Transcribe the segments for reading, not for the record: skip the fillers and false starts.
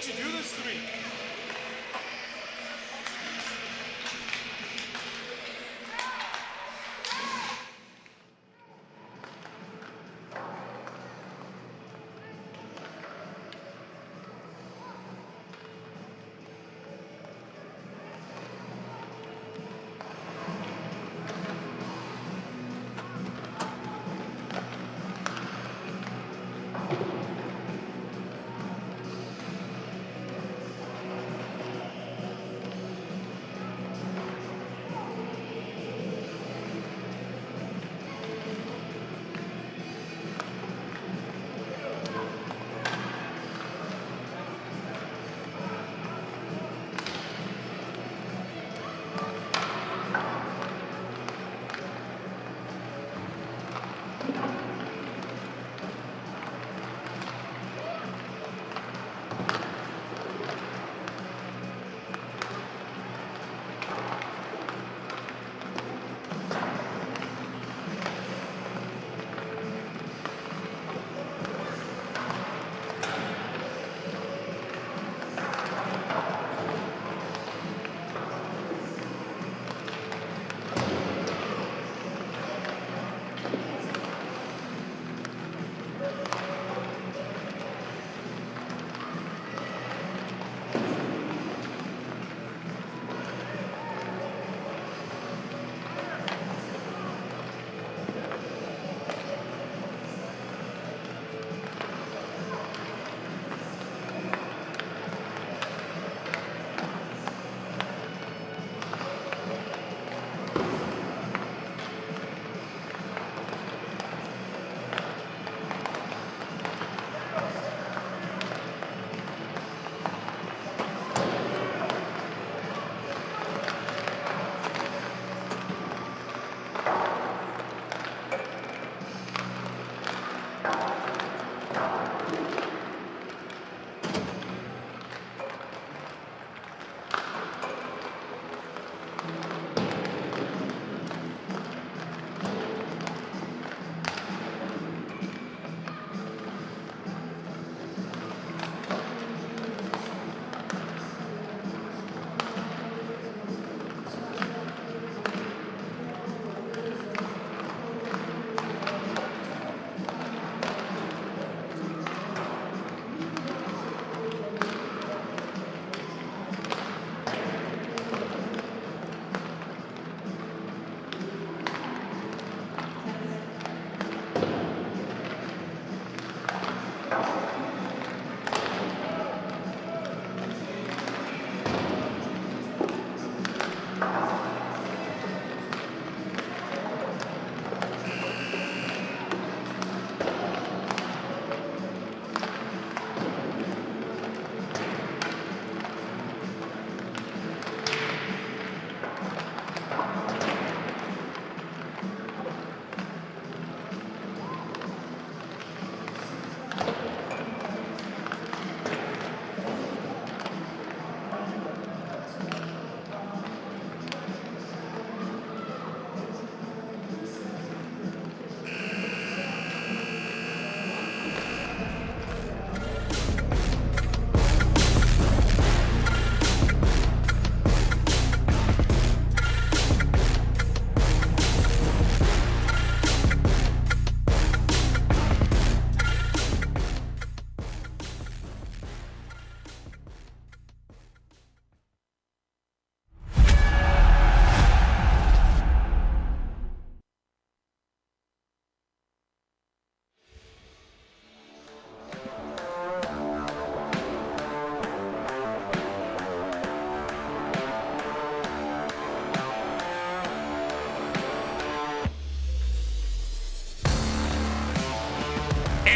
Why'd you do this to me?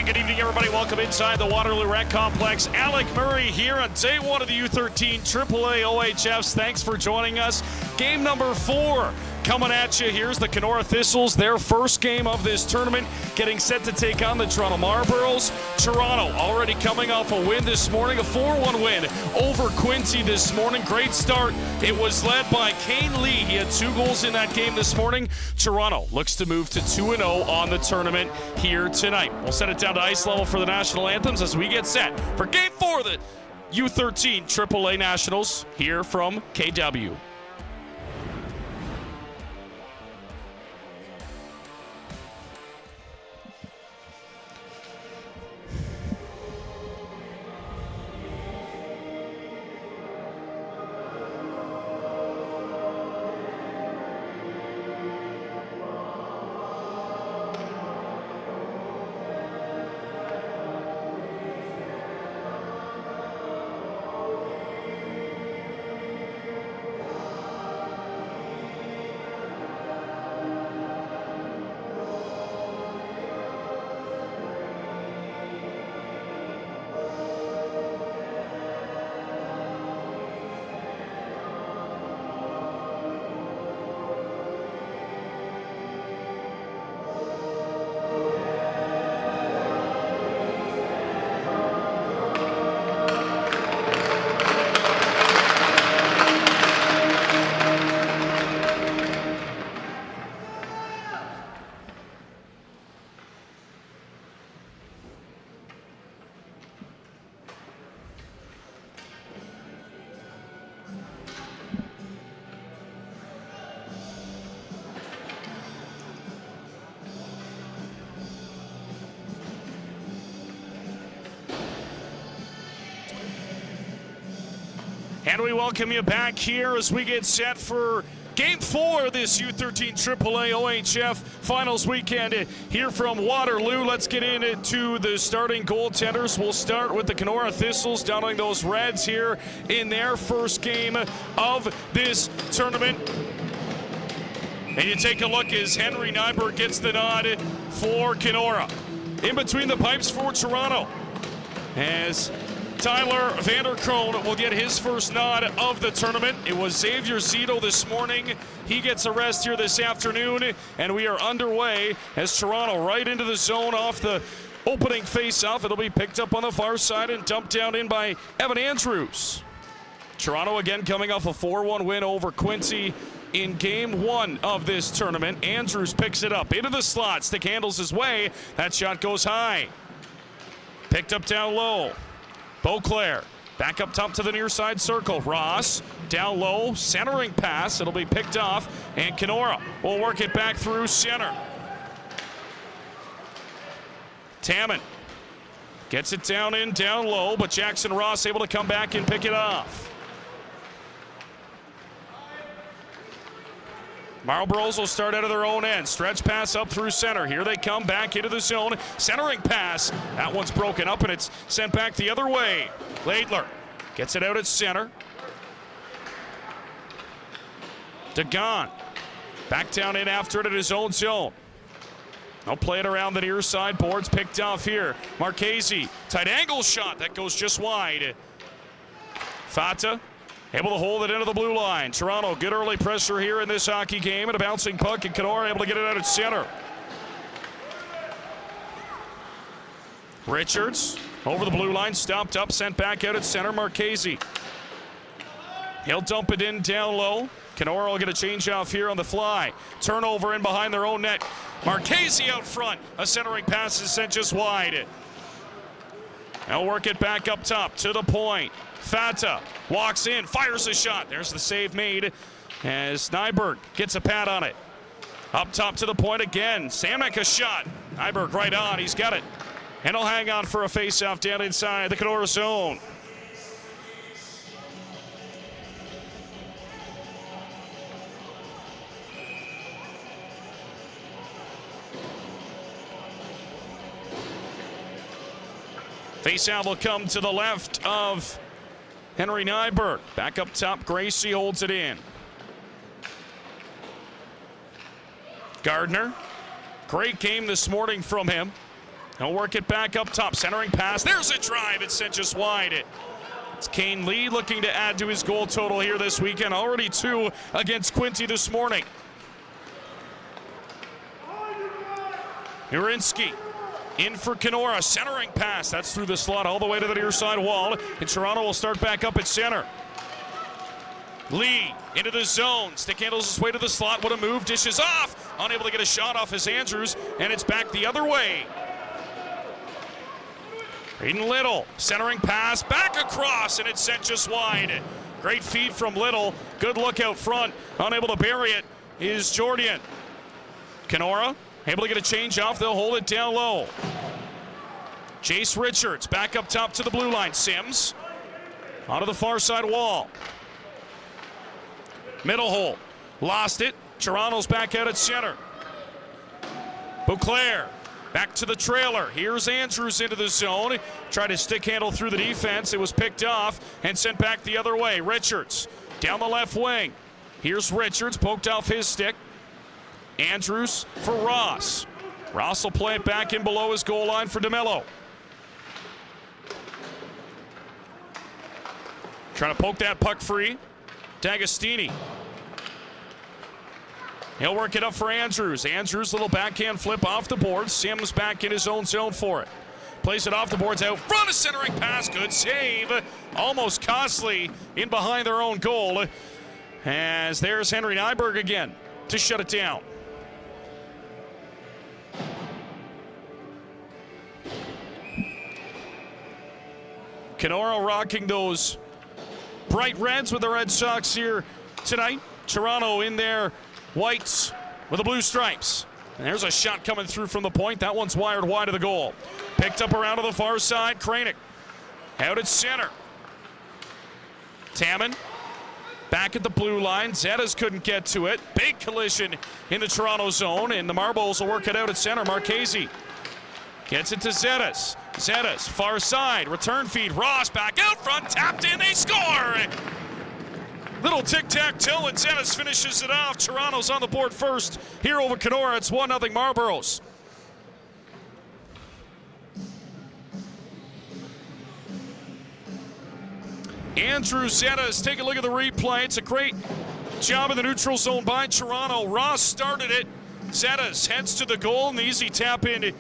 Good evening, everybody. Welcome inside the Waterloo Rec Complex. Alec Murray here on day one of the U13 AAA OHFs. Thanks for joining us. Game number 4 coming at you. Here's the Kenora Thistles, their first game of this tournament, getting set to take on the Toronto Marlboros. Toronto already coming off a win this morning, a 4-1 win over Quincy this morning. Great start. It was led by Kane Lee. He had 2 goals in that game this morning. Toronto looks to move to 2-0 on the tournament here tonight. We'll set it down to ice level for the national anthems as we get set for Game 4 of the U13 AAA Nationals here from KW. And we welcome you back here as we get set for Game 4 of this U13 AAA OHF Finals weekend here from Waterloo. Let's get into the starting goaltenders. We'll start with the Kenora Thistles, donning those Reds here in their first game of this tournament. And you take a look as Henry Nyberg gets the nod for Kenora. In between the pipes for Toronto, as Tyler Vanderkroon will get his first nod of the tournament. It was Xavier Zito this morning. He gets a rest here this afternoon, and we are underway as Toronto right into the zone off the opening face-off. It'll be picked up on the far side and dumped down in by Evan Andrews. Toronto again coming off a 4-1 win over Quincy in Game 1 of this tournament. Andrews picks it up into the slot. Stick handles his way. That shot goes high. Picked up down low. Beauclair back up top to the near side circle. Ross down low, centering pass. It'll be picked off, and Kenora will work it back through center. Tamman gets it down in, down low, but Jackson Ross able to come back and pick it off. Marlboros will start out of their own end. Stretch pass up through center. Here they come back into the zone. Centering pass. That one's broken up and it's sent back the other way. Laidler gets it out at center. DeGan back down in after it at his own zone. They'll play it around the near side boards. Picked off here. Marchese. Tight angle shot. That goes just wide. Fata able to hold it into the blue line. Toronto, good early pressure here in this hockey game, and a bouncing puck, and Kenora able to get it out at center. Richards over the blue line, stopped up, sent back out at center. Marchese. He'll dump it in down low. Kenora will get a change off here on the fly. Turnover in behind their own net. Marchese out front. A centering pass is sent just wide. They'll work it back up top to the point. Fata walks in, fires a shot. There's the save made as Nyberg gets a pad on it. Up top to the point again. Samek a shot. Nyberg right on. He's got it. And he'll hang on for a face-off down inside the Kenora zone. Face-off will come to the left of Henry Nyberg. Back up top, Gracie holds it in. Gardner, great game this morning from him. He'll work it back up top, centering pass. There's a drive, it's sent just wide. It's Kane Lee looking to add to his goal total here this weekend. Already 2 against Quincy this morning. Urinsky in for Kenora, centering pass. That's through the slot all the way to the near side wall. And Toronto will start back up at center. Lee into the zone. Stick handles his way to the slot. What a move. Dishes off. Unable to get a shot off his Andrews. And it's back the other way. Aiden Little, centering pass, back across, and it's sent just wide. Great feed from Little. Good look out front. Unable to bury it is Jordan. Kenora, able to get a change off. They'll hold it down low. Jace Richards back up top to the blue line. Sims onto the far side wall. Middle hole. Lost it. Toronto's back out at center. Beauclair back to the trailer. Here's Andrews into the zone. Tried to stick handle through the defense. It was picked off and sent back the other way. Richards down the left wing. Here's Richards, poked off his stick. Andrews for Ross. Ross will play it back in below his goal line for DeMello. Trying to poke that puck free. D'Agostini. He'll work it up for Andrews. Andrews, little backhand flip off the board. Sims back in his own zone for it. Plays it off the boards out front, a centering pass. Good save. Almost costly in behind their own goal. As there's Henry Nyberg again to shut it down. Kenora rocking those bright reds with the Red Sox here tonight. Toronto in their whites with the blue stripes. And there's a shot coming through from the point. That one's wired wide of the goal. Picked up around to the far side. Kranick out at center. Taman back at the blue line. Zetas couldn't get to it. Big collision in the Toronto zone, and the Marlboros will work it out at center. Marchese gets it to Zetas. Zetas, far side, return feed. Ross back out front, tapped in, they score! Little tic-tac-toe, and Zetas finishes it off. Toronto's on the board first here over Kenora. It's 1-0 Marlboros. Andrew Zetas, take a look at the replay. It's a great job in the neutral zone by Toronto. Ross started it. Zetas heads to the goal, and the easy tap in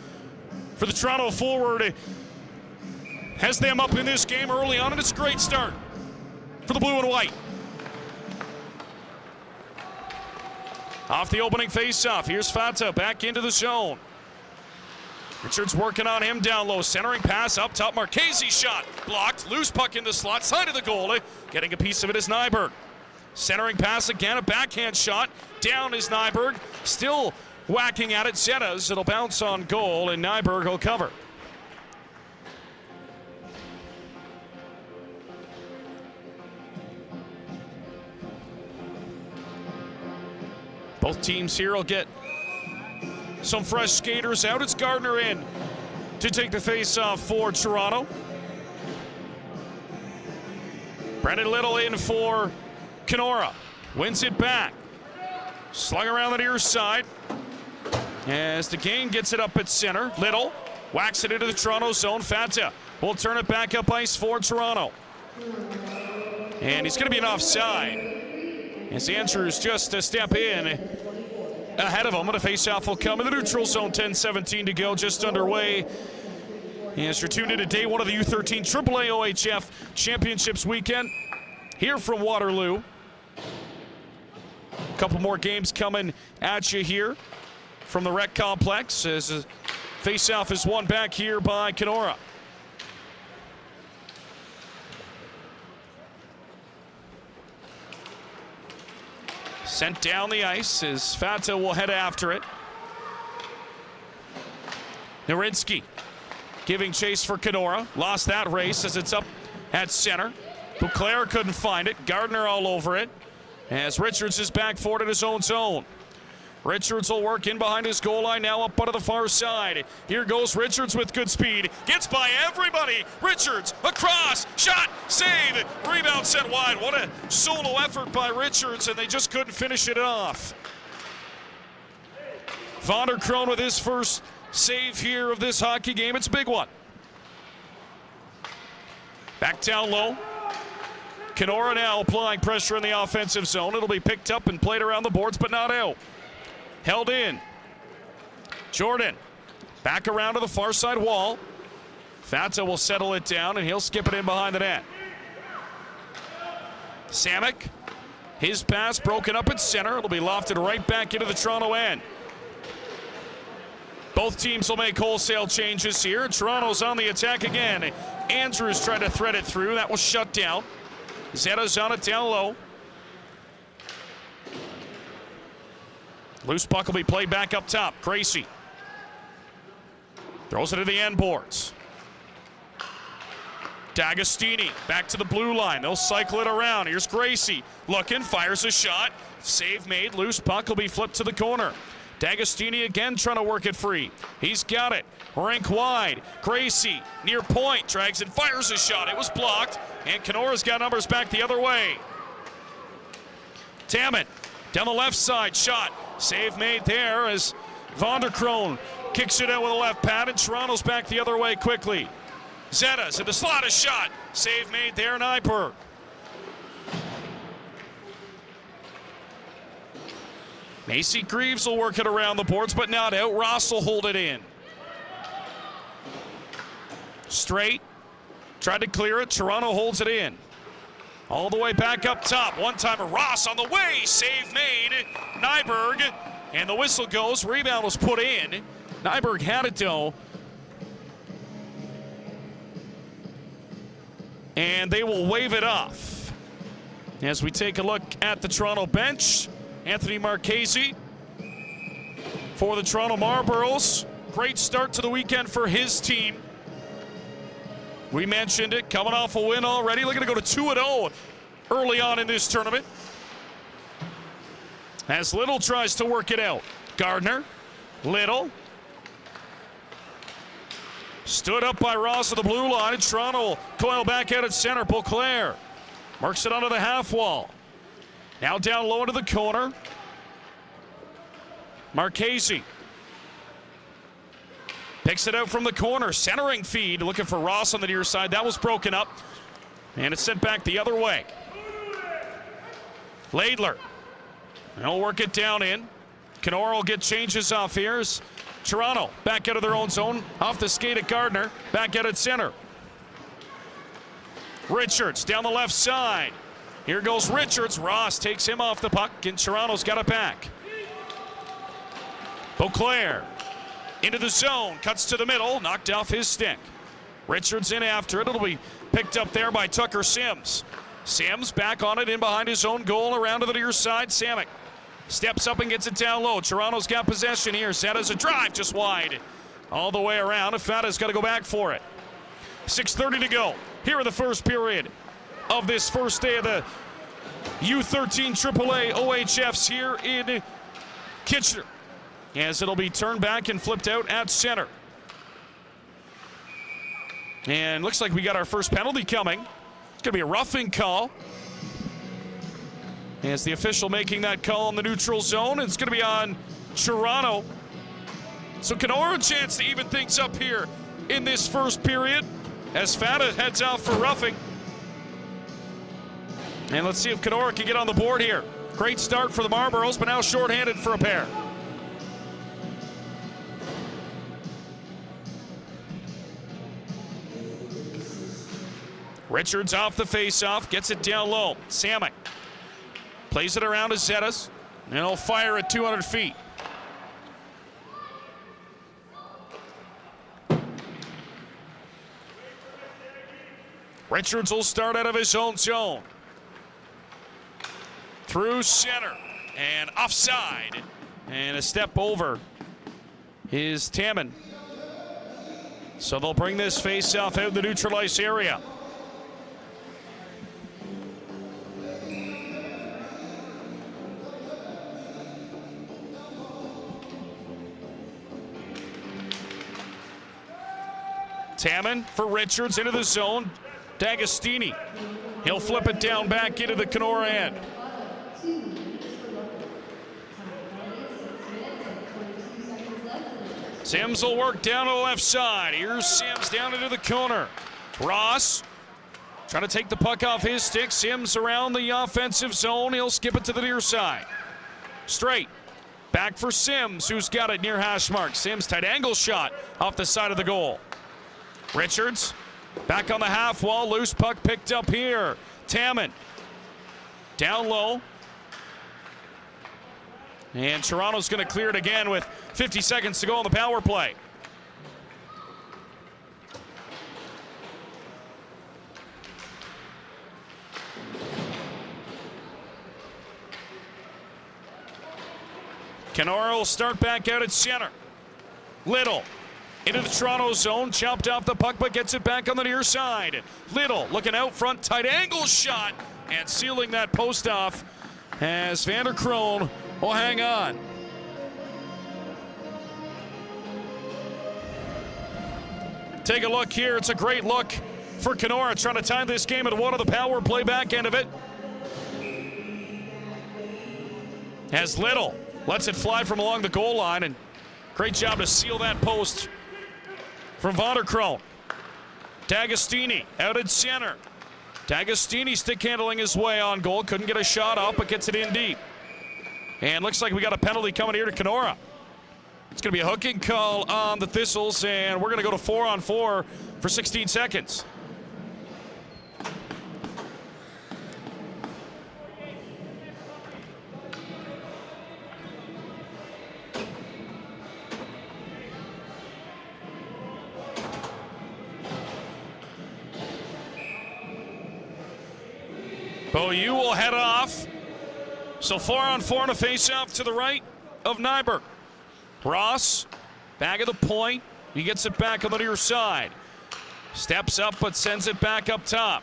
for the Toronto forward. Has them up in this game early on, and it's a great start for the blue and white. Off the opening face-off, here's Fata back into the zone. Richards working on him down low, centering pass up top. Marchese shot blocked, loose puck in the slot, side of the goal. Getting a piece of it is Nyberg. Centering pass again, a backhand shot. Down is Nyberg, still whacking at it. Zetas, it'll bounce on goal, and Nyberg will cover. Both teams here will get some fresh skaters out. It's Gardner in to take the face-off for Toronto. Brendan Little in for Kenora. Wins it back. Slung around the near side. As DeGain gets it up at center. Little whacks it into the Toronto zone. Fata will turn it back up ice for Toronto. And he's going to be an offside. As Andrews just to step in ahead of him. And a face-off will come in the neutral zone. 10:17 to go, just underway. As you're tuned in to day one of the U13 AAA OHF Championships weekend here from Waterloo. A couple more games coming at you here from the Rec Complex as a face-off is won back here by Kenora. Sent down the ice as Fata will head after it. Narinsky giving chase for Kenora. Lost that race as it's up at center. Beauclair couldn't find it. Gardner all over it as Richards is back forward in his own zone. Richards will work in behind his goal line, now up onto the far side. Here goes Richards with good speed. Gets by everybody. Richards across, shot, save, rebound set wide. What a solo effort by Richards, and they just couldn't finish it off. Vonderkroon with his first save here of this hockey game. It's a big one. Back down low. Kenora now applying pressure in the offensive zone. It'll be picked up and played around the boards, but not out. Held in. Jordan back around to the far side wall. Fata will settle it down, and he'll skip it in behind the net. Samek, his pass broken up at center. It'll be lofted right back into the Toronto end. Both teams will make wholesale changes here. Toronto's on the attack again. Andrews tried to thread it through. That was shut down. Zetta's on it down low. Loose puck will be played back up top. Gracie throws it to the end boards. D'Agostini back to the blue line. They'll cycle it around. Here's Gracie looking, fires a shot. Save made. Loose puck will be flipped to the corner. D'Agostini again trying to work it free. He's got it. Rink wide. Gracie near point. Drags it, fires a shot. It was blocked. And Kenora's got numbers back the other way. Tammet down the left side. Shot. Save made there as Vonderkroon kicks it out with a left pad. And Toronto's back the other way quickly. Zetta's in the slot, a shot. Save made there, Nyberg. Macy Greaves will work it around the boards, but not out. Ross will hold it in. Straight. Tried to clear it. Toronto holds it in. All the way back up top. One-timer. Ross on the way. Save made. Nyberg. And the whistle goes. Rebound was put in. Nyberg had it, though. And they will wave it off. As we take a look at the Toronto bench. Anthony Marchese for the Toronto Marlboros. Great start to the weekend for his team. We mentioned it, coming off a win already. Looking to go to 2-0 early on in this tournament. As Little tries to work it out. Gardner, Little. Stood up by Ross at the blue line. And Toronto coil back out at center. Beauclair marks it onto the half wall. Now down low into the corner. Marchese picks it out from the corner. Centering feed, looking for Ross on the near side. That was broken up. And it's sent back the other way. Laidler. They'll work it down in. Kenora will get changes off here. Toronto back out of their own zone. Off the skate at Gardner. Back out at center. Richards down the left side. Here goes Richards. Ross takes him off the puck, and Toronto's got it back. Beauclair into the zone. Cuts to the middle. Knocked off his stick. Richards in after it. It'll be picked up there by Tucker Sims. Sims back on it in behind his own goal. Around to the near side. Samek steps up and gets it down low. Toronto's got possession here. Zetta's a drive just wide. All the way around. Ifata's got to go back for it. 6:30 to go. Here in the first period of this first day of the U13 AAA OHFs here in Kitchener. As it'll be turned back and flipped out at center. And looks like we got our first penalty coming. It's going to be a roughing call. As the official making that call in the neutral zone, it's going to be on Toronto. So Kenora a chance to even things up here in this first period as Fata heads out for roughing. And let's see if Kenora can get on the board here. Great start for the Marlboros, but now shorthanded for a pair. Richards off the face-off, gets it down low. Samek plays it around to Zetas, and he'll fire at 200 feet. Richards will start out of his own zone. Through center and offside. And a step over is Tammen. So they'll bring this face-off out in the neutral ice area. Tammen for Richards into the zone. D'Agostini. He'll flip it down back into the Kenora end. Sims will work down to the left side. Here's Sims down into the corner. Ross trying to take the puck off his stick. Sims around the offensive zone. He'll skip it to the near side. Straight. Back for Sims, who's got it near hash mark. Sims tight angle shot off the side of the goal. Richards back on the half wall. Loose puck picked up here. Tammen down low. And Toronto's going to clear it again with 50 seconds to go on the power play. Kenora will start back out at center. Little into the Toronto zone, chopped off the puck, but gets it back on the near side. Little looking out front, tight angle shot, and sealing that post off as Vander Kroon will hang on. Take a look here. It's a great look for Kenora, trying to tie this game at one of the power play back end of it. As Little lets it fly from along the goal line, and great job to seal that post from Vander Kroon. D'Agostini out at center. D'Agostini stick handling his way on goal. Couldn't get a shot off, but gets it in deep. And looks like we got a penalty coming here to Kenora. It's going to be a hooking call on the Thistles, and we're going to go to 4-on-4 for 16 seconds. Beaulieu will head off. So 4-on-4 and a face-off to the right of Nyberg. Ross, back of the point. He gets it back on the near side. Steps up, but sends it back up top.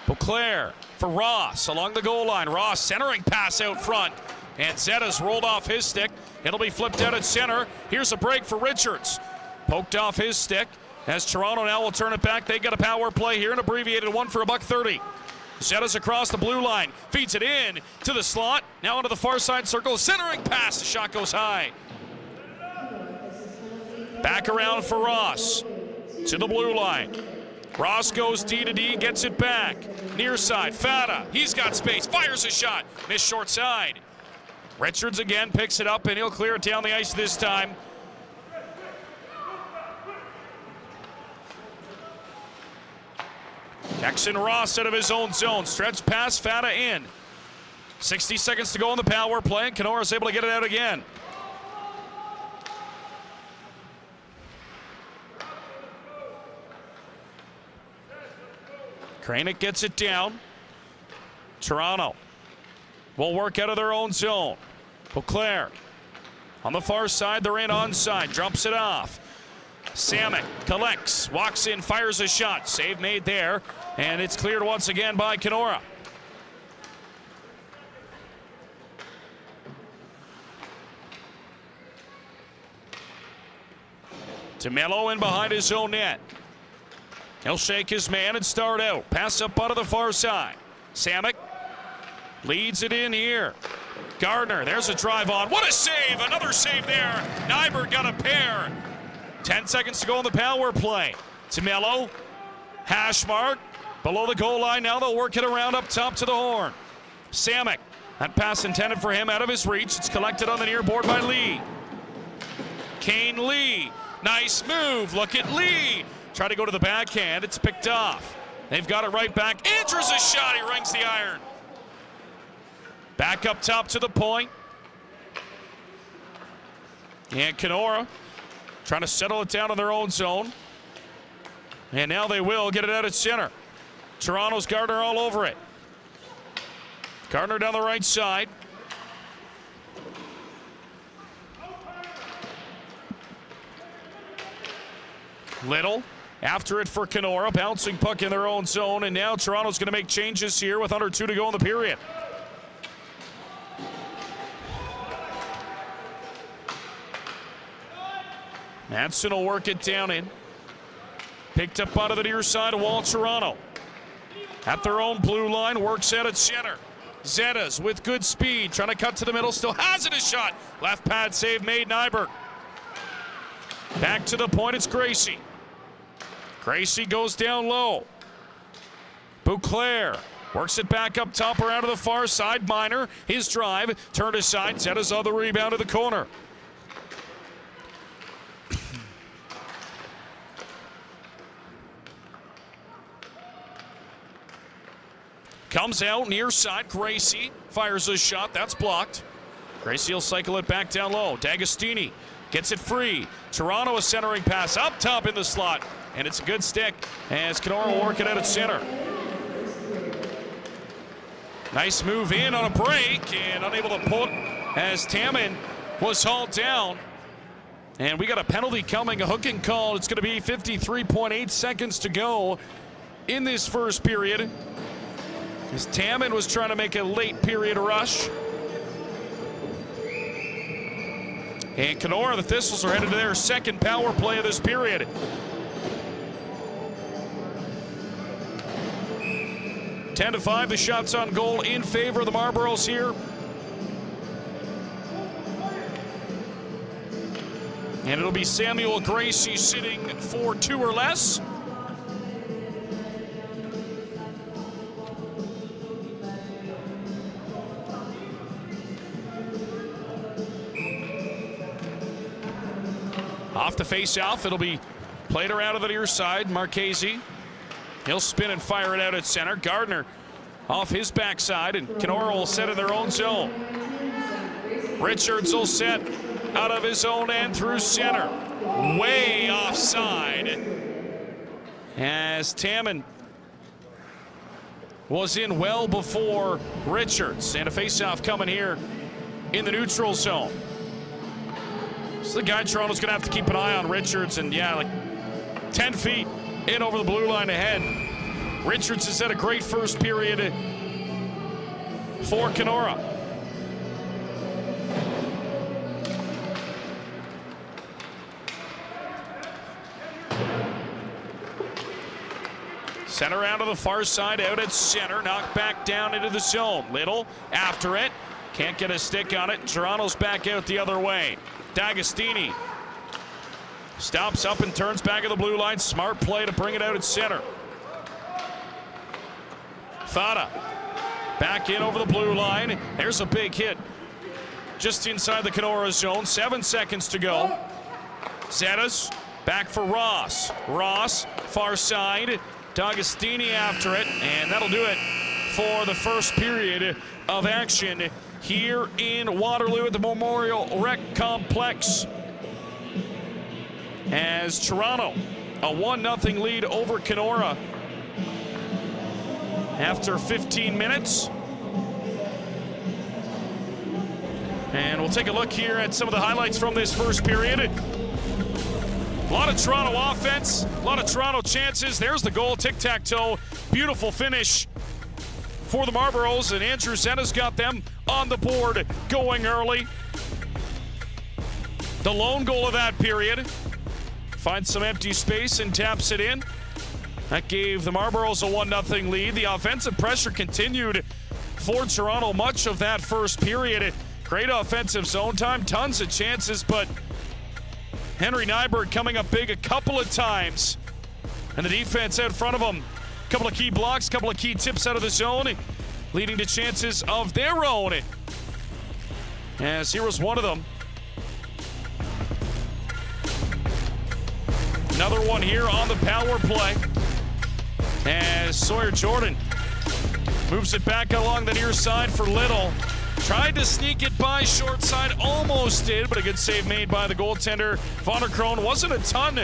Beauclair for Ross along the goal line. Ross centering pass out front. And Zetta's rolled off his stick. It'll be flipped out at center. Here's a break for Richards. Poked off his stick. As Toronto now will turn it back. They got a power play here, an abbreviated one for $1.30. Zetta's across the blue line, feeds it in to the slot, now into the far side circle, centering pass, the shot goes high. Back around for Ross, to the blue line. Ross goes D to D, gets it back. Near side, Fata, he's got space, fires a shot, missed short side. Richards again picks it up, and he'll clear it down the ice this time. Jackson Ross out of his own zone. Stretch pass, Fata in. 60 seconds to go on the power play, and Kenora's able to get it out again. Kranick gets it down. Toronto will work out of their own zone. Beauclair on the far side, they're in onside, drops it off. Samek collects, walks in, fires a shot. Save made there, and it's cleared once again by Kenora. DeMello in behind his own net. He'll shake his man and start out. Pass up out of the far side. Samek leads it in here. Gardner, there's a drive on. What a save! Another save there. Nyberg got a pair. 10 seconds to go on the power play. DeMello, hash mark, below the goal line. Now they'll work it around up top to the horn. Samek, that pass intended for him out of his reach. It's collected on the near board by Lee. Kane Lee, nice move. Look at Lee. Try to go to the backhand. It's picked off. They've got it right back. Andrews a shot. He rings the iron. Back up top to the point. And Kenora trying to settle it down in their own zone. And now they will get it out at center. Toronto's Gardner all over it. Gardner down the right side. Little after it for Kenora. Bouncing puck in their own zone. And now Toronto's going to make changes here with under 2 to go in the period. Madsen will work it down in. Picked up out of the near side wall, Toronto. At their own blue line, works out at center. Zetas with good speed, trying to cut to the middle, still has it a shot. Left pad save made, Nyberg. Back to the point, it's Gracie. Gracie goes down low. Beauclair works it back up top around to the far side. Minor, his drive, turned aside, Zetas on the rebound to the corner. Comes out near side, Gracie fires a shot, that's blocked. Gracie will cycle it back down low. D'Agostini gets it free. Toronto a centering pass up top in the slot. And it's a good stick as Kenora will work it out at center. Nice move in on a break and unable to pull it as Taman was hauled down. And we got a penalty coming, a hooking call. It's going to be 53.8 seconds to go in this first period. As Taman was trying to make a late period rush. And Kenora, the Thistles, are headed to their second power play of this period. Ten to 5, the shots on goal in favor of the Marlboros here. And it'll be Samuel Gracie sitting for 2 or less. Off the face-off, it'll be played around to the near side. Marchese. He'll spin and fire it out at center. Gardner off his backside, and Kenora will set in their own zone. Richards will set out of his own end through center. Way offside. As Taman was in well before Richards. And a face-off coming here in the neutral zone. So the guy Toronto's going to have to keep an eye on, Richards, and yeah, like 10 feet in over the blue line ahead. Richards has had a great first period for Kenora. Center out to the far side, out at center, knocked back down into the zone. Little after it, can't get a stick on it. Toronto's back out the other way. D'Agostini stops up and turns back of the blue line. Smart play to bring it out at center. Fada back in over the blue line. There's a big hit just inside the Kenora zone. 7 seconds to go. Zetas back for Ross. Ross, far side. D'Agostini after it, and that'll do it for the first period of action here in Waterloo at the Memorial Rec Complex. As Toronto, a 1-0 lead over Kenora after 15 minutes. And we'll take a look here at some of the highlights from this first period. A lot of Toronto offense, a lot of Toronto chances. There's the goal, tic-tac-toe. Beautiful finish for the Marlboros, and Andrew Zena's got them on the board going early. The lone goal of that period. Finds some empty space and taps it in. That gave the Marlboros a 1-0 lead. The offensive pressure continued for Toronto much of that first period. Great offensive zone time, tons of chances, but Henry Nyberg coming up big a couple of times. And the defense out front of him. A couple of key blocks, a couple of key tips out of the zone, leading to chances of their own. As here was one of them. Another one here on the power play. As Sawyer Jordan moves it back along the near side for Little. Tried to sneak it by short side, almost did, but a good save made by the goaltender. Von der Kroon. Wasn't a ton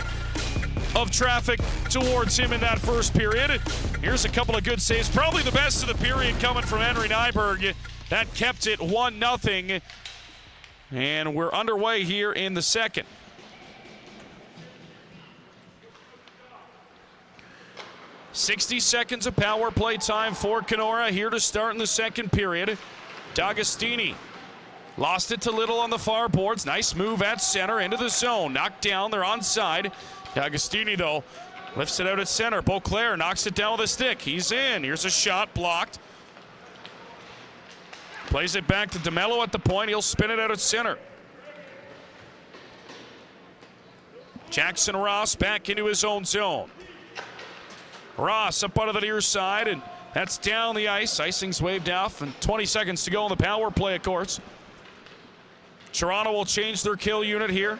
of traffic towards him in that first period. Here's a couple of good saves. Probably the best of the period coming from Henry Nyberg. That kept it 1-0. And we're underway here in the second. .60 seconds of power play time for Kenora here to start in the second period. D'Agostini lost it to Little on the far boards. Nice move at center into the zone. Knocked down, they're onside. D'Agostini, though, lifts it out at center. Beauclair knocks it down with a stick. He's in. Here's a shot blocked. Plays it back to DeMello at the point. He'll spin it out at center. Jackson Ross back into his own zone. Ross up out of the near side, and that's down the ice. Icing's waved off, and 20 seconds to go on the power play, of course. Toronto will change their kill unit here.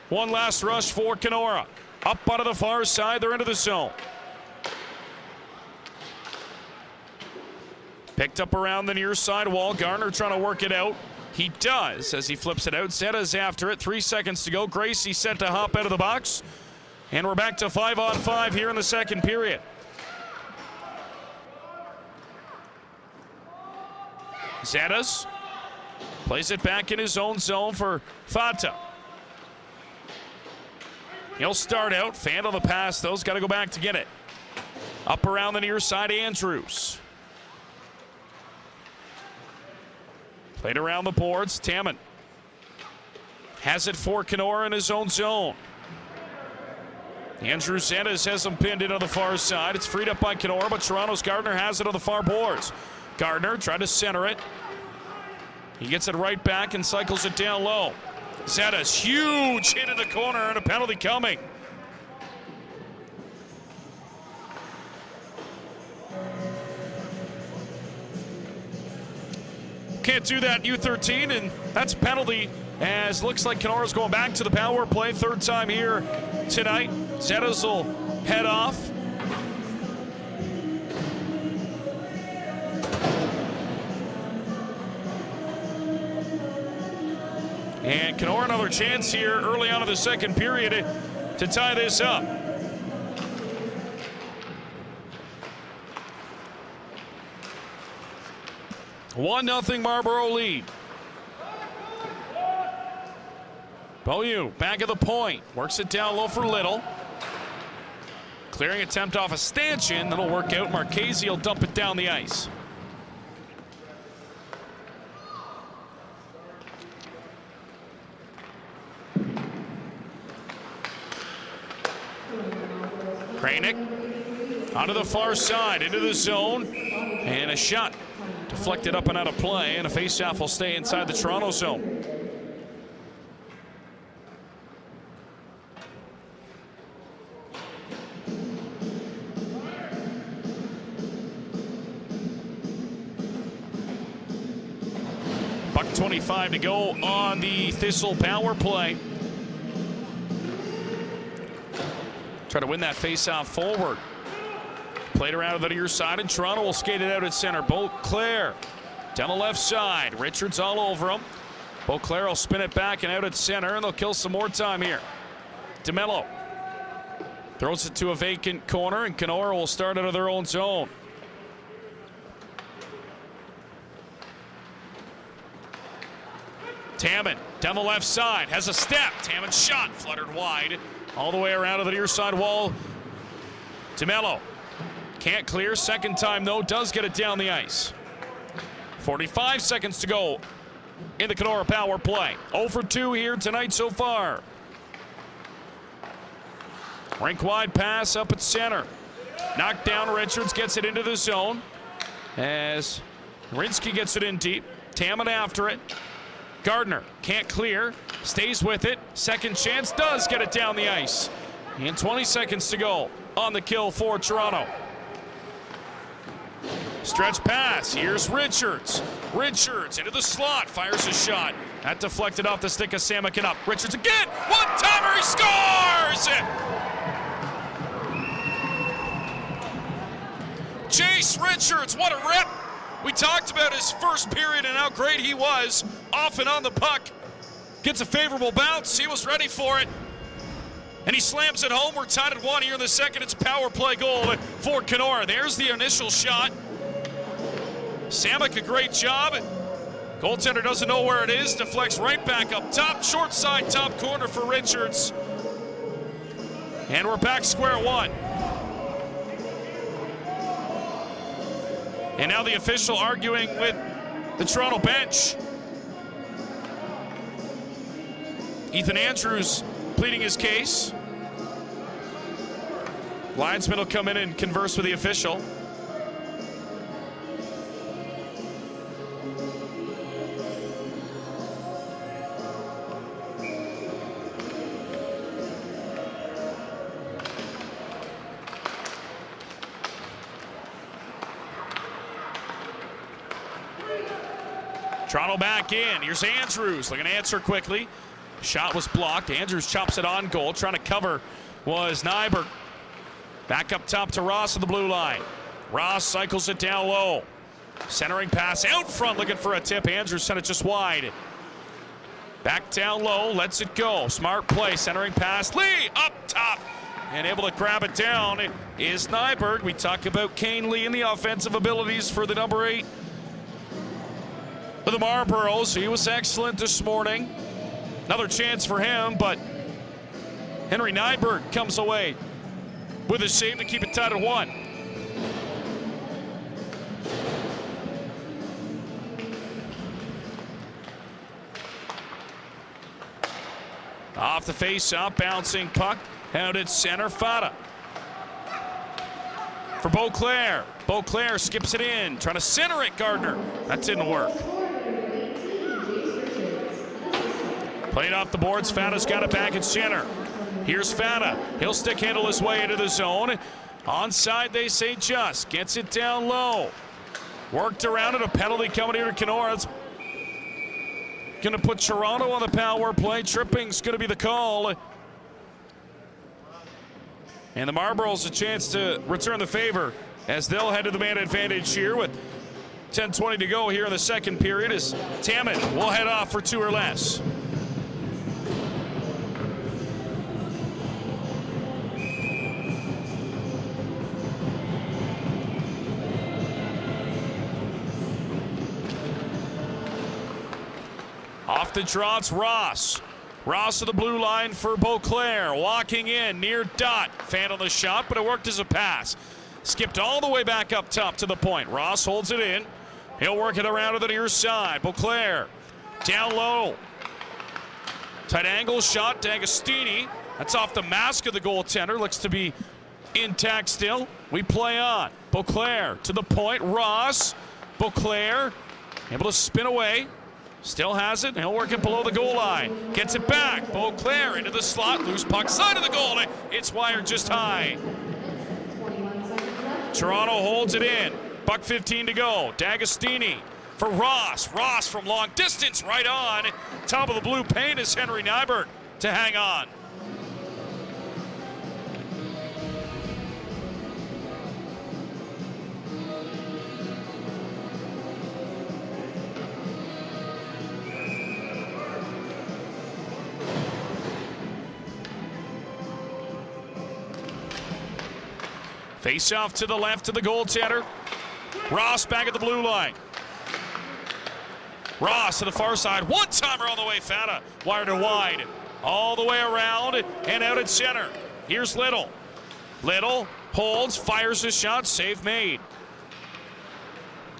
One last rush for Kenora. Up out of the far side, they're into the zone. Picked up around the near side wall. Garner trying to work it out. He does as he flips it out. Zetta's after it. 3 seconds to go. Gracie set to hop out of the box. And we're back to 5-on-5 here in the second period. Zetas plays it back in his own zone for Fata. He'll start out. Fan on the pass, though. He's got to go back to get it. Up around the near side, Andrews. Played around the boards. Tamman has it for Kenora in his own zone. Andrew Zetas has him pinned in on the far side. It's freed up by Kenora, but Toronto's Gardner has it on the far boards. Gardner tried to center it. He gets it right back and cycles it down low. Zetas, huge hit in the corner and a penalty coming. Can't do that in U13, and that's a penalty, as looks like Kenora's going back to the power play. Third time here tonight. Zetas will head off. And Kenora another chance here early on in the second period to tie this up. One 0 Marlboro lead. Beaulieu back at the point. Works it down low for Little. Clearing attempt off a stanchion. That'll work out. Marchese will dump it down the ice. Kranick onto the far side, into the zone, and a shot deflected up and out of play, and a faceoff will stay inside the Toronto zone. .25 to go on the Thistle power play. Try to win that faceoff forward. Played around to the near side, and Toronto will skate it out at center. Beauclair down the left side. Richards all over him. Beauclair will spin it back and out at center, and they'll kill some more time here. DeMello throws it to a vacant corner, and Kenora will start out of their own zone. Tamman down the left side, has a step. Tamman shot, fluttered wide, all the way around to the near side wall. DeMello can't clear. Second time, though, does get it down the ice. 45 seconds to go in the Kenora power play. 0 for 2 here tonight so far. Rink wide pass up at center. Knocked down. Richards gets it into the zone as Rinsky gets it in deep. Tamman after it. Gardner can't clear, stays with it. Second chance, does get it down the ice. And 20 seconds to go on the kill for Toronto. Stretch pass, here's Richards. Richards into the slot, fires a shot. That deflected off the stick of Samakin up. Richards again, one-timer, he scores! Jace Richards, what a rip! We talked about his first period and how great he was off and on the puck. Gets a favorable bounce. He was ready for it. And he slams it home. We're tied at 1 here in the second. It's a power play goal for Kenora. There's the initial shot. Samek, a great job. Goaltender doesn't know where it is. Deflects right back up top. Short side, top corner for Richards. And we're back square one. And now the official arguing with the Toronto bench. Ethan Andrews pleading his case. Linesman will come in and converse with the official. Toronto back in. Here's Andrews looking to answer quickly. Shot was blocked. Andrews chops it on goal. Trying to cover was Nyberg. Back up top to Ross on the blue line. Ross cycles it down low. Centering pass out front looking for a tip. Andrews sent it just wide. Back down low, lets it go. Smart play, centering pass. Lee up top. And able to grab it down is Nyberg. We talk about Kane Lee and the offensive abilities for the number 8 for the Marlboros. He was excellent this morning. Another chance for him, but Henry Nyberg comes away with a save to keep it tied at 1. Off the face-off, bouncing puck. Out at center, Fata. For Beauclair. Beauclair skips it in, trying to center it, Gardner. That didn't work. Played off the boards, Fata's got it back at center. Here's Fata. He'll stick handle his way into the zone. Onside, they say just. Gets it down low. Worked around it, a penalty coming here to Kenora. It's going to put Toronto on the power play. Tripping's going to be the call. And the Marlboros a chance to return the favor as they'll head to the man advantage here with 10:20 to go here in the second period as Tammet will head off for 2 or less. Off the draw, it's Ross. Ross to the blue line for Beauclair. Walking in near dot. Fan on the shot, but it worked as a pass. Skipped all the way back up top to the point. Ross holds it in. He'll work it around to the near side. Beauclair down low. Tight angle shot to Agostini. That's off the mask of the goaltender. Looks to be intact still. We play on. Beauclair to the point. Ross. Beauclair able to spin away. Still has it. He'll work it below the goal line. Gets it back. Beauclair into the slot. Loose puck side of the goal. It's wired just high. Toronto holds it in. Buck 15 to go. D'Agostini for Ross. Ross from long distance right on. Top of the blue paint is Henry Nyberg to hang on. Face off to the left of the goaltender. Ross back at the blue line. Ross to the far side. One-timer on the way, Fata. Wired to wide. All the way around and out at center. Here's Little. Little holds, fires his shot. Save made.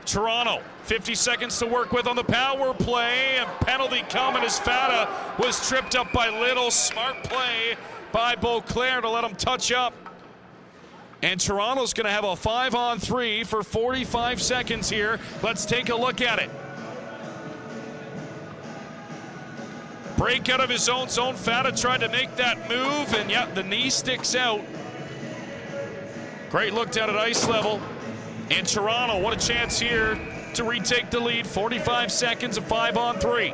Toronto, 50 seconds to work with on the power play. And penalty coming as Fata was tripped up by Little. Smart play by Beauclair to let him touch up. And Toronto's going to have a 5-on-3 for 45 seconds here. Let's take a look at it. Break out of his own zone. Fata tried to make that move, and yeah, the knee sticks out. Great look down at ice level. And Toronto, what a chance here to retake the lead. 45 seconds, a 5-on-3.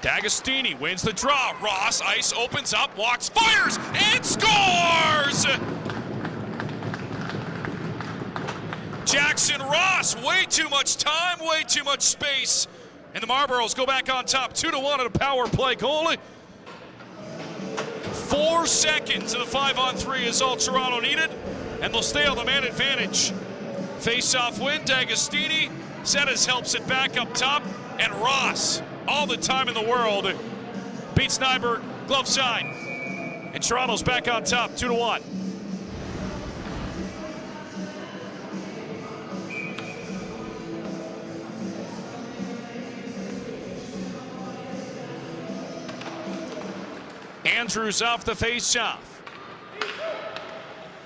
D'Agostini wins the draw. Ross, ice opens up, walks, fires, and scores! Jackson Ross, way too much time, way too much space. And the Marlboros go back on top, 2-1 at a power play goal. 4 seconds of the 5-on-3 is all Toronto needed, and they'll stay on the man advantage. Face-off win, D'Agostini. Zetas helps it back up top, and Ross, all the time in the world, beats Nyberg, glove side. And Toronto's back on top, 2-1. Andrews off the face-off.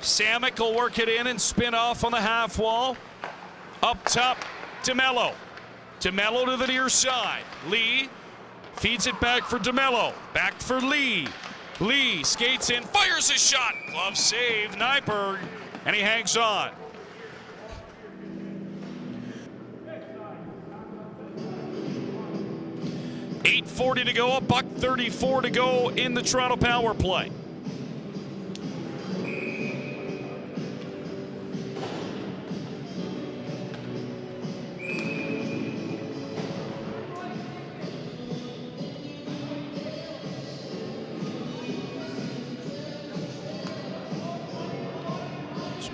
Samek will work it in and spin off on the half wall. Up top, DeMello. DeMello to the near side. Lee feeds it back for DeMello. Back for Lee. Lee skates in, fires his shot. Glove save, Nyberg, and he hangs on. $8:40 to go, $1:34 to go in the Toronto power play.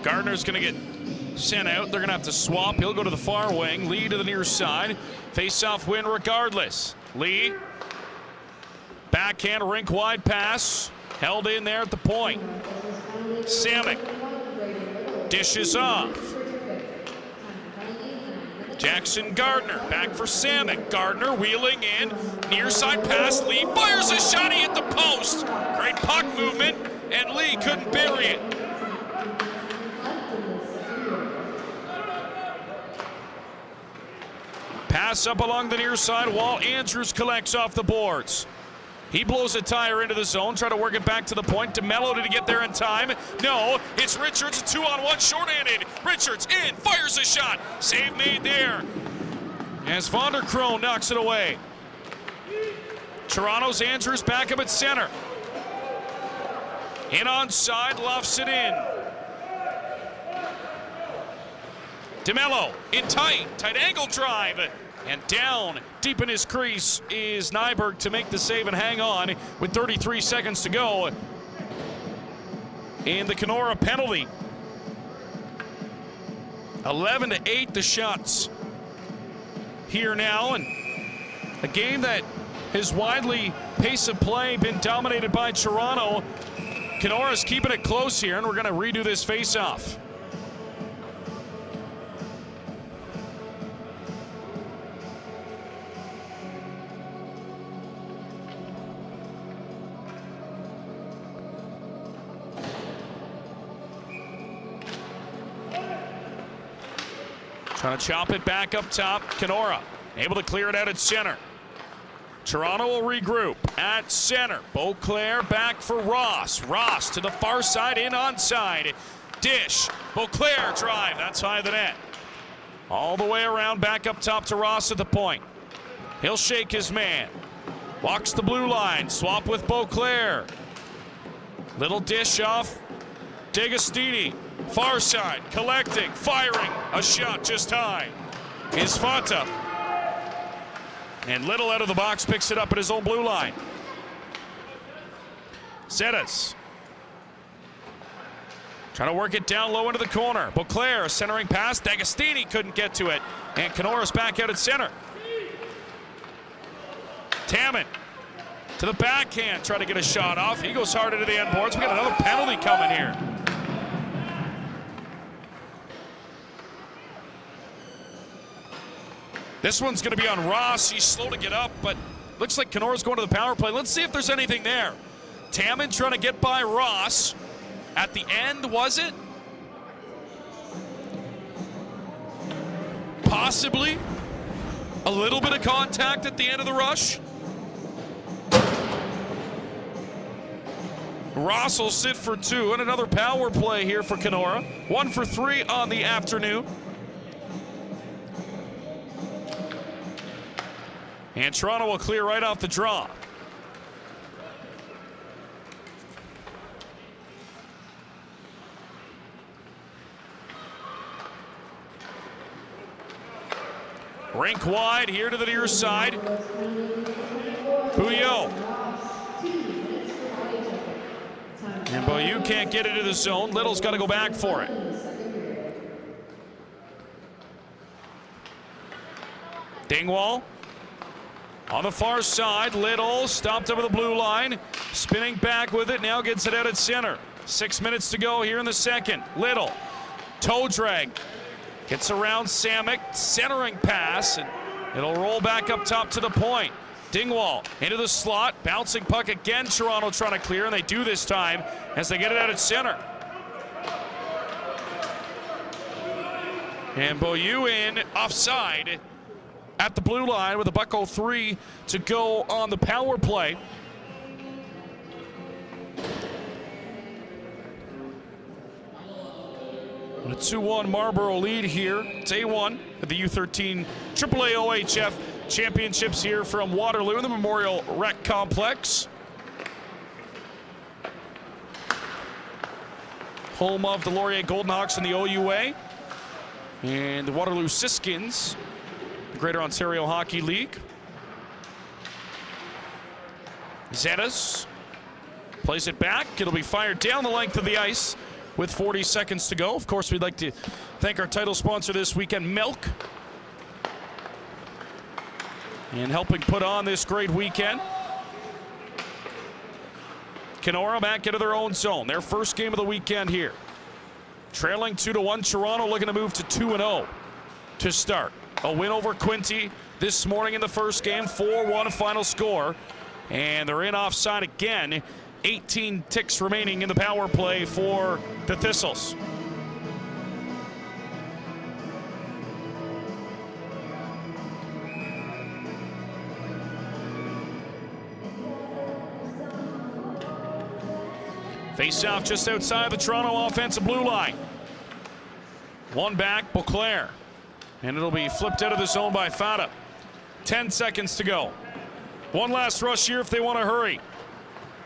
Gardner's going to get sent out. They're going to have to swap. He'll go to the far wing. Lee to the near side. Face-off win regardless. Lee. Backhand rink-wide pass. Held in there at the point. Samick. Dishes off. Jackson Gardner back for Samick. Gardner wheeling in. Near side pass. Lee fires a shot. He hit the post. Great puck movement. And Lee couldn't bury it. Pass up along the near side wall. Andrews collects off the boards. He blows a tire into the zone, try to work it back to the point. DeMello, did he get there in time? No, it's Richards, a 2-on-1, short-handed. Richards in, fires a shot. Save made there as Vonderkroon knocks it away. Toronto's Andrews back up at center. In onside, lofts it in. DeMello in tight angle drive. And down deep in his crease is Nyberg to make the save and hang on with 33 seconds to go. And the Kenora penalty. 11-8 the shots here now. And a game that has widely pace of play been dominated by Toronto. Kenora's keeping it close here, and we're going to redo this face-off. Trying to chop it back up top. Kenora able to clear it out at center. Toronto will regroup at center. Beauclair back for Ross. Ross to the far side, in onside. Dish. Beauclair drive. That's high of the net. All the way around, back up top to Ross at the point. He'll shake his man. Walks the blue line. Swap with Beauclair. Little dish off. D'Agostini. Far side, collecting, firing, a shot just high. Is Fanta. And Little out of the box picks it up at his own blue line. Zetas. Trying to work it down low into the corner. Beauclair centering pass. D'Agostini couldn't get to it. And Kenora's back out at center. Tammen to the backhand, try to get a shot off. He goes hard into the end boards. We got another penalty coming here. This one's going to be on Ross. He's slow to get up, but looks like Kenora's going to the power play. Let's see if there's anything there. Tammen trying to get by Ross. At the end, was it? Possibly. A little bit of contact at the end of the rush. Ross will sit for 2, and another power play here for Kenora. 1 for 3 on the afternoon. And Toronto will clear right off the draw. Rink wide here to the near side. Bouillot. And Bouillot can't get into the zone. Little's got to go back for it. Dingwall. On the far side, Little stopped over the blue line. Spinning back with it, now gets it out at center. 6 minutes to go here in the second. Little, toe drag. Gets around Samick, centering pass, and it'll roll back up top to the point. Dingwall into the slot, bouncing puck again. Toronto trying to clear, and they do this time as they get it out at center. And Beaulieu in, offside at the blue line with a .03 to go on the power play. A 2-1 Marlboro lead here. Day 1 of the U13 AAA OHF Championships here from Waterloo in the Memorial Rec Complex. Home of the Laurier Golden Hawks in the OUA. And the Waterloo Siskins, the Greater Ontario Hockey League. Zetas plays it back. It'll be fired down the length of the ice with 40 seconds to go. Of course, we'd like to thank our title sponsor this weekend, Milk, and helping put on this great weekend. Kenora back into their own zone. Their first game of the weekend here. Trailing 2-1. Toronto looking to move to 2-0 to start. A win over Quinte this morning in the first game. 4-1 final score. And they're in offside again. 18 ticks remaining in the power play for the Thistles. Face off just outside the Toronto offensive blue line. One back, Beauclair. And it'll be flipped out of the zone by Fata. 10 seconds to go. One last rush here if they want to hurry.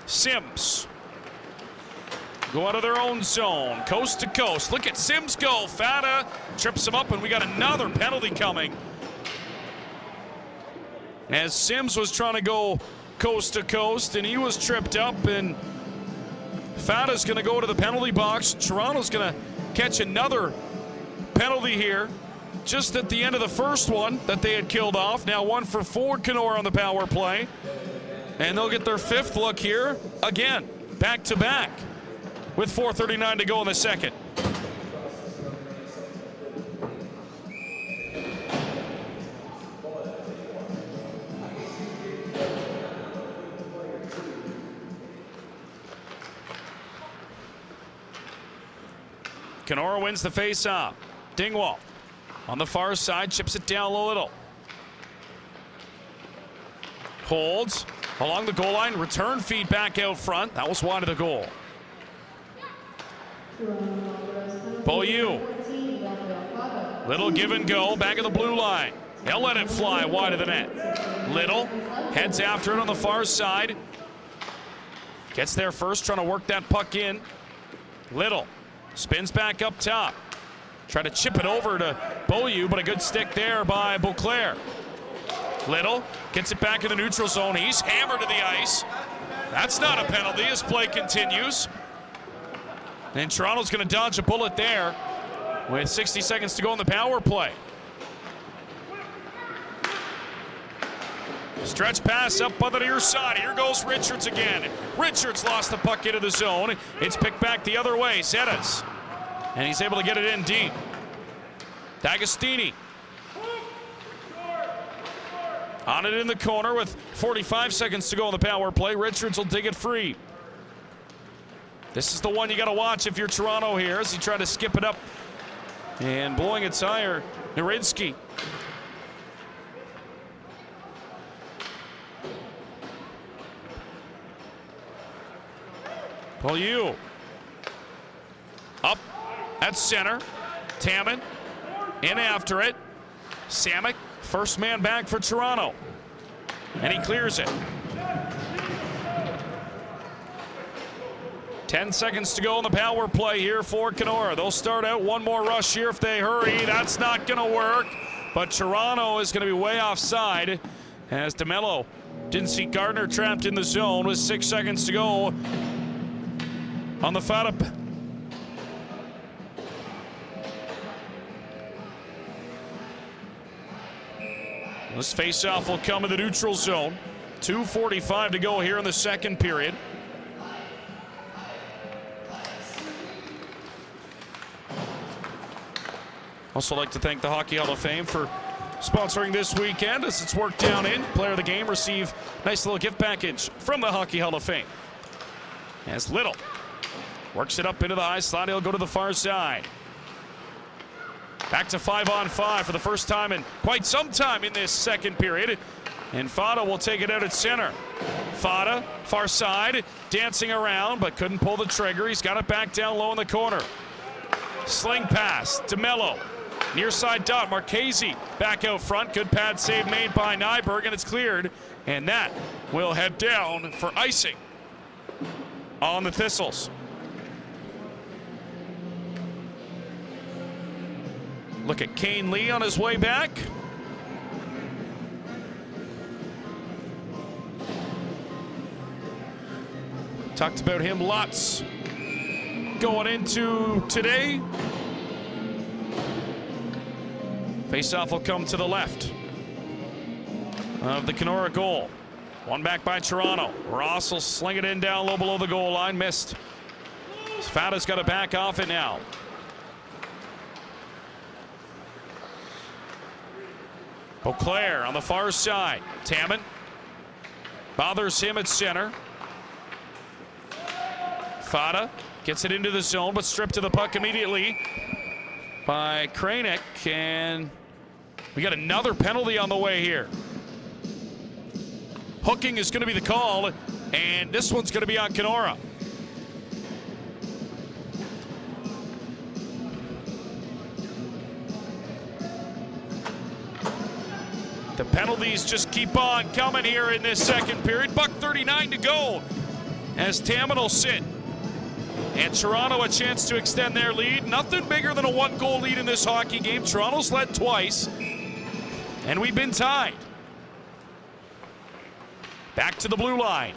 Sims. Go out of their own zone, coast to coast. Look at Sims go. Fata trips him up, and we got another penalty coming. As Sims was trying to go coast to coast, and he was tripped up, and Fata's going to go to the penalty box. Toronto's going to catch another penalty here just at the end of the first one that they had killed off. Now 1 for 4 Kenora on the power play. And they'll get their 5th look here again, back to back, with 4:39 to go in the second. Kenora wins the face-off. Dingwall on the far side, chips it down a little. Holds along the goal line, return feed back out front. That was wide of the goal. Beaulieu. Little give and go, back of the blue line. He'll let it fly wide of the net. Little heads after it on the far side. Gets there first, trying to work that puck in. Little spins back up top. Try to chip it over to Beaulieu, but a good stick there by Beauclair. Little gets it back in the neutral zone. He's hammered to the ice. That's not a penalty as play continues. And Toronto's going to dodge a bullet there with 60 seconds to go in the power play. Stretch pass up on the near side. Here goes Richards again. Richards lost the puck into the zone. It's picked back the other way. Zetas. And he's able to get it in deep. D'Agostini. On it in the corner with 45 seconds to go in the power play. Richards will dig it free. This is the one you got to watch if you're Toronto here as he tried to skip it up. And blowing its higher, Narinsky. Beaulieu. Up at center. Tamman in after it. Samek, first man back for Toronto. And he clears it. 10 seconds to go in the power play here for Kenora. They'll start out one more rush here if they hurry. That's not going to work. But Toronto is going to be way offside as DeMello didn't see Gardner trapped in the zone with 6 seconds to go on the Fata. This face-off will come in the neutral zone. 2:45 to go here in the second period. Also like to thank the Hockey Hall of Fame for sponsoring this weekend as it's worked down in. Player of the game receive nice little gift package from the Hockey Hall of Fame. As Little works it up into the high slot, he'll go to the far side. Back to 5-on-5 for the first time in quite some time in this second period. And Fata will take it out at center. Fata, far side, dancing around, but couldn't pull the trigger. He's got it back down low in the corner. Sling pass to Mello. Near side dot, Marchese back out front. Good pad save made by Nyberg, and it's cleared. And that will head down for icing on the Thistles. Look at Kane Lee on his way back. Talked about him lots going into today. Face-off will come to the left of the Kenora goal. One back by Toronto. Ross will sling it in down low below the goal line. Missed. Fada's got to back off it now. Beauclair on the far side. Tamman bothers him at center. Fada gets it into the zone, but stripped to the puck immediately by Kranick, and we got another penalty on the way here. Hooking is going to be the call, and this one's going to be on Kenora. The penalties just keep on coming here in this second period. $1:39 to go as Tamman will sit. And Toronto a chance to extend their lead. Nothing bigger than a one-goal lead in this hockey game. Toronto's led twice, and we've been tied. Back to the blue line.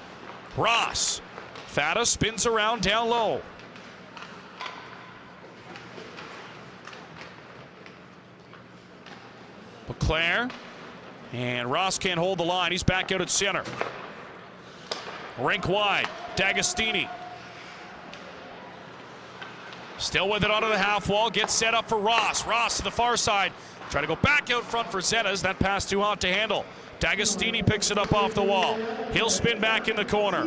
Ross. Fada spins around down low. Beauclair. And Ross can't hold the line. He's back out at center. Rink wide. D'Agostini. Still with it onto the half wall. Gets set up for Ross. Ross to the far side. Trying to go back out front for Zetas. That pass too hot to handle. D'Agostini picks it up off the wall. He'll spin back in the corner.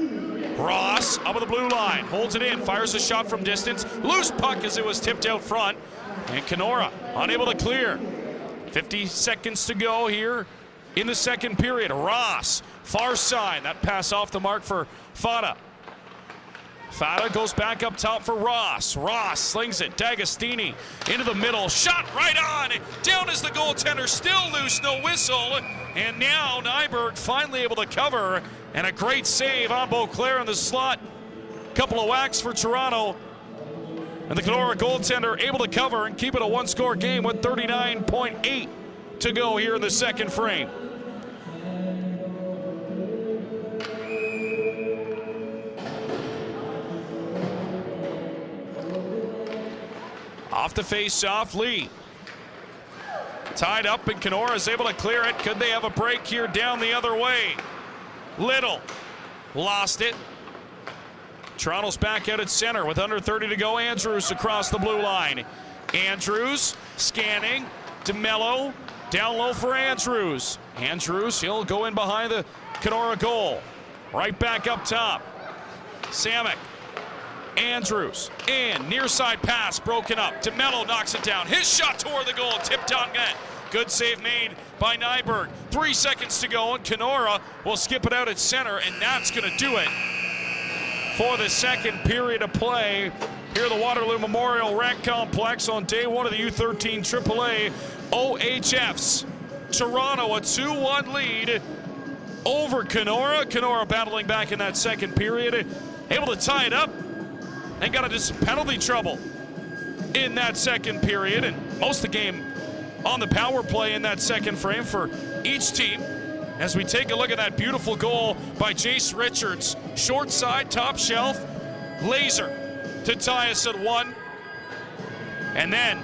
Ross up at the blue line. Holds it in. Fires a shot from distance. Loose puck as it was tipped out front. And Kenora unable to clear. 50 seconds to go here in the second period. Ross, far side. That pass off the mark for Fada. Fada goes back up top for Ross. Ross slings it. D'Agostini into the middle. Shot right on. Down is the goaltender. Still loose. No whistle. And now Nyberg finally able to cover. And a great save on Beauclair in the slot. Couple of whacks for Toronto. And the Kenora goaltender able to cover and keep it a one-score game with 39.8 to go here in the second frame. Off the face-off, Lee. Tied up, and Kenora is able to clear it. Could they have a break here down the other way? Little lost it. Toronto's back out at center with under 30 to go. Andrews across the blue line. Andrews scanning. DeMello down low for Andrews. Andrews, he'll go in behind the Kenora goal. Right back up top. Samek. Andrews in, near side pass broken up. DeMello knocks it down. His shot toward the goal, tipped on net. Good save made by Nyberg. 3 seconds to go, and Kenora will skip it out at center, and that's going to do it for the second period of play here at the Waterloo Memorial Rec Complex on day one of the U13 AAA OHFs. Toronto a 2-1 lead over Kenora. Kenora battling back in that second period, able to tie it up. And got into some penalty trouble in that second period, and most of the game on the power play in that second frame for each team. As we take a look at that beautiful goal by Jace Richards, short side, top shelf, laser to tie us at 1. And then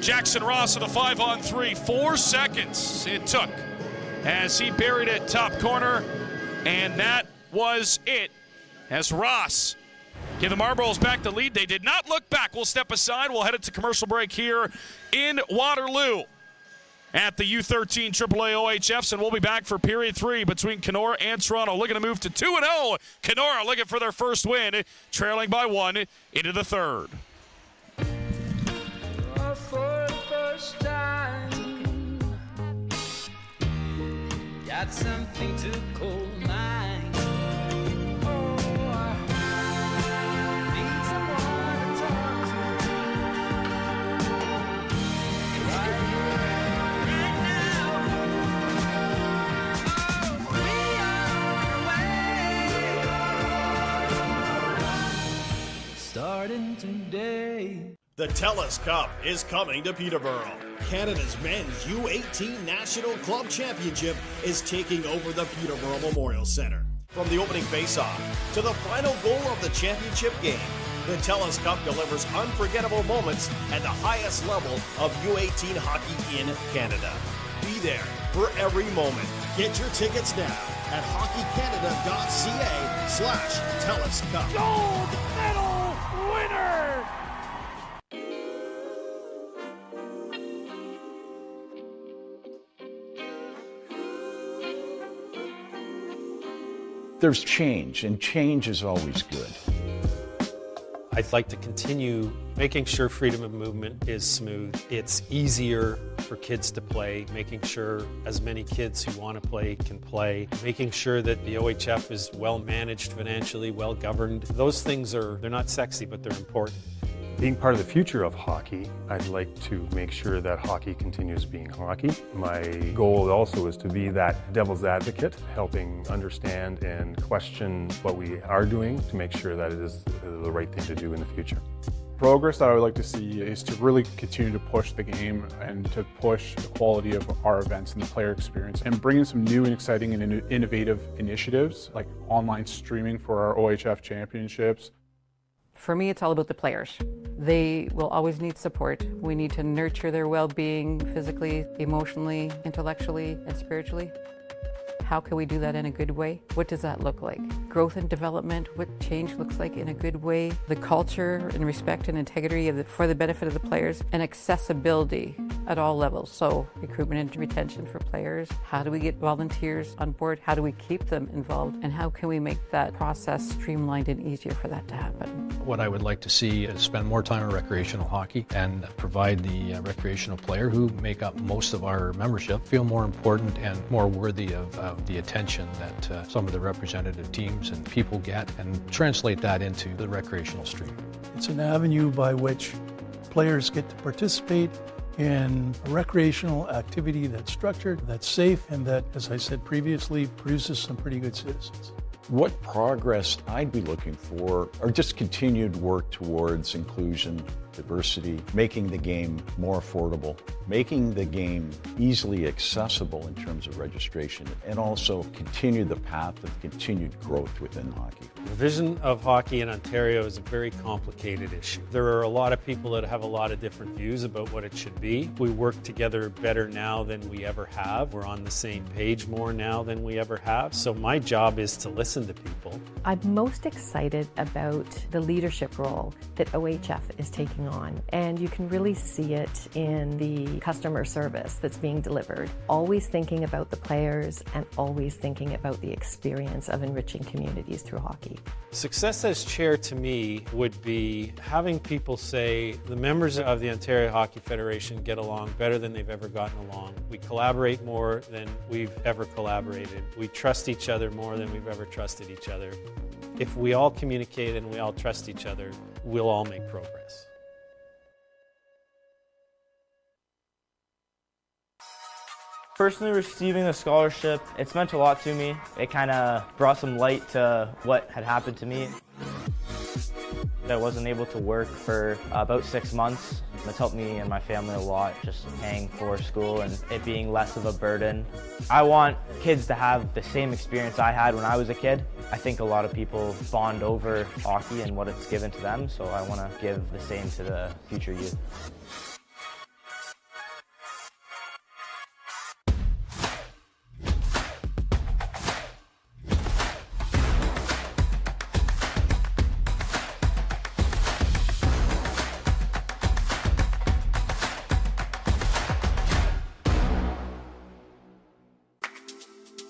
Jackson Ross with a 5-on-3, 4 seconds it took as he buried it top corner, and that was it. As Ross give the Marlboros back the lead. They did not look back. We'll step aside. We'll head it to commercial break here in Waterloo at the U13 AAA OHFs, and we'll be back for period 3 between Kenora and Toronto. Looking to move to 2-0. Kenora looking for their first win, trailing by 1 into the third. For the first time, got something to call mine. Starting today. The TELUS Cup is coming to Peterborough. Canada's men's U13 National Club Championship is taking over the Peterborough Memorial Centre. From the opening face-off to the final goal of the championship game, the TELUS Cup delivers unforgettable moments at the highest level of U18 hockey in Canada. Be there for every moment. Get your tickets now at hockeycanada.ca/TELUS Cup. Gold medal winner! There's change, and change is always good. I'd like to continue making sure freedom of movement is smooth. It's easier for kids to play, making sure as many kids who want to play can play, making sure that the OHF is well managed financially, well governed. Those things they're not sexy, but they're important. Being part of the future of hockey, I'd like to make sure that hockey continues being hockey. My goal also is to be that devil's advocate, helping understand and question what we are doing to make sure that it is the right thing to do in the future. Progress that I would like to see is to really continue to push the game and to push the quality of our events and the player experience and bring in some new and exciting and innovative initiatives like online streaming for our OHF championships. For me, it's all about the players. They will always need support. We need to nurture their well-being physically, emotionally, intellectually, and spiritually. How can we do that in a good way? What does that look like? Growth and development, what change looks like in a good way, the culture and respect and integrity for the benefit of the players, and accessibility at all levels. So recruitment and retention for players. How do we get volunteers on board? How do we keep them involved? And how can we make that process streamlined and easier for that to happen? What I would like to see is spend more time on recreational hockey and provide the recreational player who make up most of our membership feel more important and more worthy of the attention that some of the representative teams and people get, and translate that into the recreational stream. It's an avenue by which players get to participate in a recreational activity that's structured, that's safe, and that, as I said previously, produces some pretty good citizens. What progress I'd be looking for are just continued work towards inclusion, diversity, making the game more affordable, making the game easily accessible in terms of registration, and also continue the path of continued growth within hockey. The vision of hockey in Ontario is a very complicated issue. There are a lot of people that have a lot of different views about what it should be. We work together better now than we ever have. We're on the same page more now than we ever have. So my job is to listen to people. I'm most excited about the leadership role that OHF is taking on, and you can really see it in the customer service that's being delivered. Always thinking about the players and always thinking about the experience of enriching communities through hockey. Success as chair to me would be having people say the members of the Ontario Hockey Federation get along better than they've ever gotten along. We collaborate more than we've ever collaborated. We trust each other more than we've ever trusted each other. If we all communicate and we all trust each other, we'll all make progress. Personally, receiving the scholarship, it's meant a lot to me. It kind of brought some light to what had happened to me. I wasn't able to work for about 6 months. It's helped me and my family a lot, just paying for school and it being less of a burden. I want kids to have the same experience I had when I was a kid. I think a lot of people bond over hockey and what it's given to them, so I want to give the same to the future youth.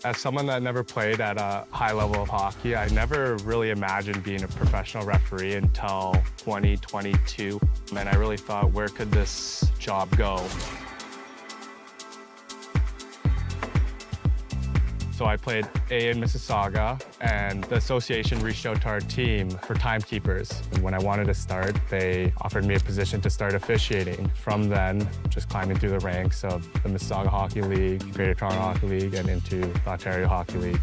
As someone that never played at a high level of hockey, I never really imagined being a professional referee until 2022. And I really thought, where could this job go? So I played A in Mississauga, and the association reached out to our team for timekeepers. And when I wanted to start, they offered me a position to start officiating. From then, just climbing through the ranks of the Mississauga Hockey League, Greater Toronto Hockey League, and into the Ontario Hockey League.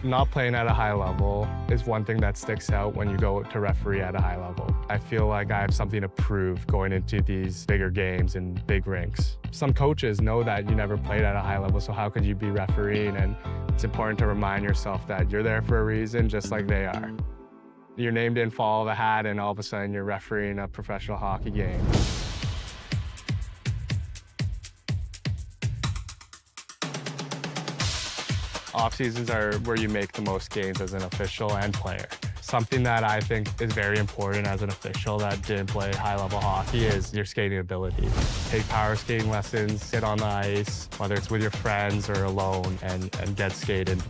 Not playing at a high level is one thing that sticks out when you go to referee at a high level. I feel like I have something to prove going into these bigger games and big rinks. Some coaches know that you never played at a high level, so how could you be refereeing? And It's important to remind yourself that you're there for a reason, just like they are. Your name didn't fall out of a hat and all of a sudden you're refereeing a professional hockey game. Off seasons are where you make the most gains as an official and player. Something that I think is very important as an official that didn't play high-level hockey is your skating ability. Take power skating lessons, sit on the ice, whether it's with your friends or alone, and get skated.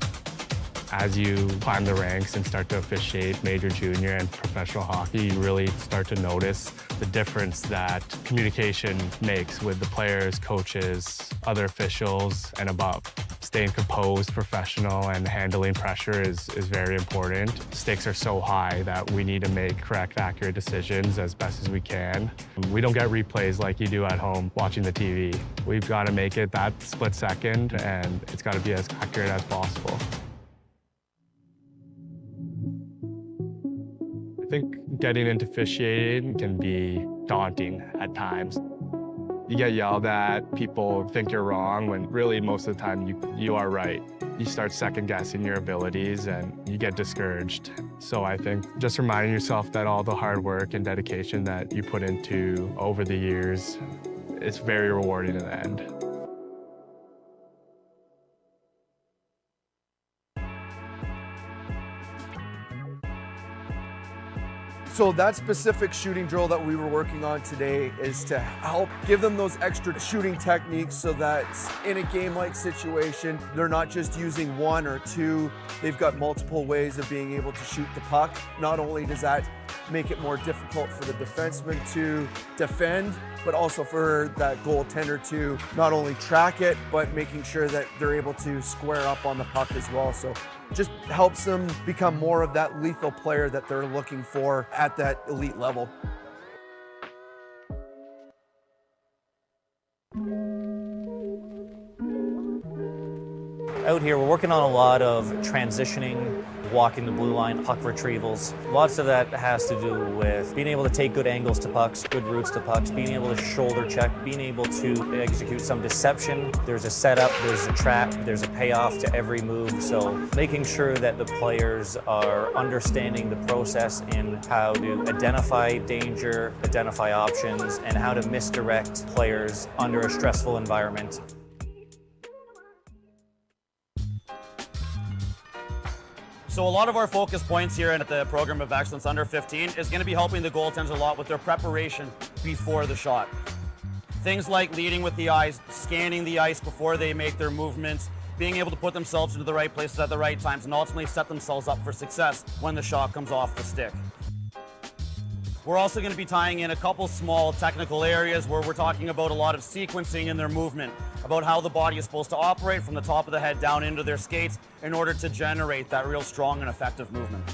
As you climb the ranks and start to officiate major, junior, and professional hockey, you really start to notice the difference that communication makes with the players, coaches, other officials, and above. Staying composed, professional, and handling pressure is very important. Stakes are so high that we need to make correct, accurate decisions as best as we can. We don't get replays like you do at home watching the TV. We've got to make it that split second, and it's got to be as accurate as possible. I think getting into officiating can be daunting at times. You get yelled at, people think you're wrong, when really most of the time you are right. You start second-guessing your abilities and you get discouraged. So I think just reminding yourself that all the hard work and dedication that you put into over the years, it's very rewarding in the end. So that specific shooting drill that we were working on today is to help give them those extra shooting techniques so that in a game-like situation, they're not just using one or two, they've got multiple ways of being able to shoot the puck. Not only does that make it more difficult for the defenseman to defend, but also for that goaltender to not only track it, but making sure that they're able to square up on the puck as well. So just helps them become more of that lethal player that they're looking for at that elite level. Out here, we're working on a lot of transitioning, walking the blue line, puck retrievals. Lots of that has to do with being able to take good angles to pucks, good routes to pucks, being able to shoulder check, being able to execute some deception. There's a setup, there's a trap, there's a payoff to every move. So making sure that the players are understanding the process in how to identify danger, identify options, and how to misdirect players under a stressful environment. So a lot of our focus points here at the Program of Excellence Under 15 is going to be helping the goaltenders a lot with their preparation before the shot. Things like leading with the eyes, scanning the ice before they make their movements, being able to put themselves into the right places at the right times, and ultimately set themselves up for success when the shot comes off the stick. We're also going to be tying in a couple small technical areas where we're talking about a lot of sequencing in their movement, about how the body is supposed to operate from the top of the head down into their skates in order to generate that real strong and effective movement.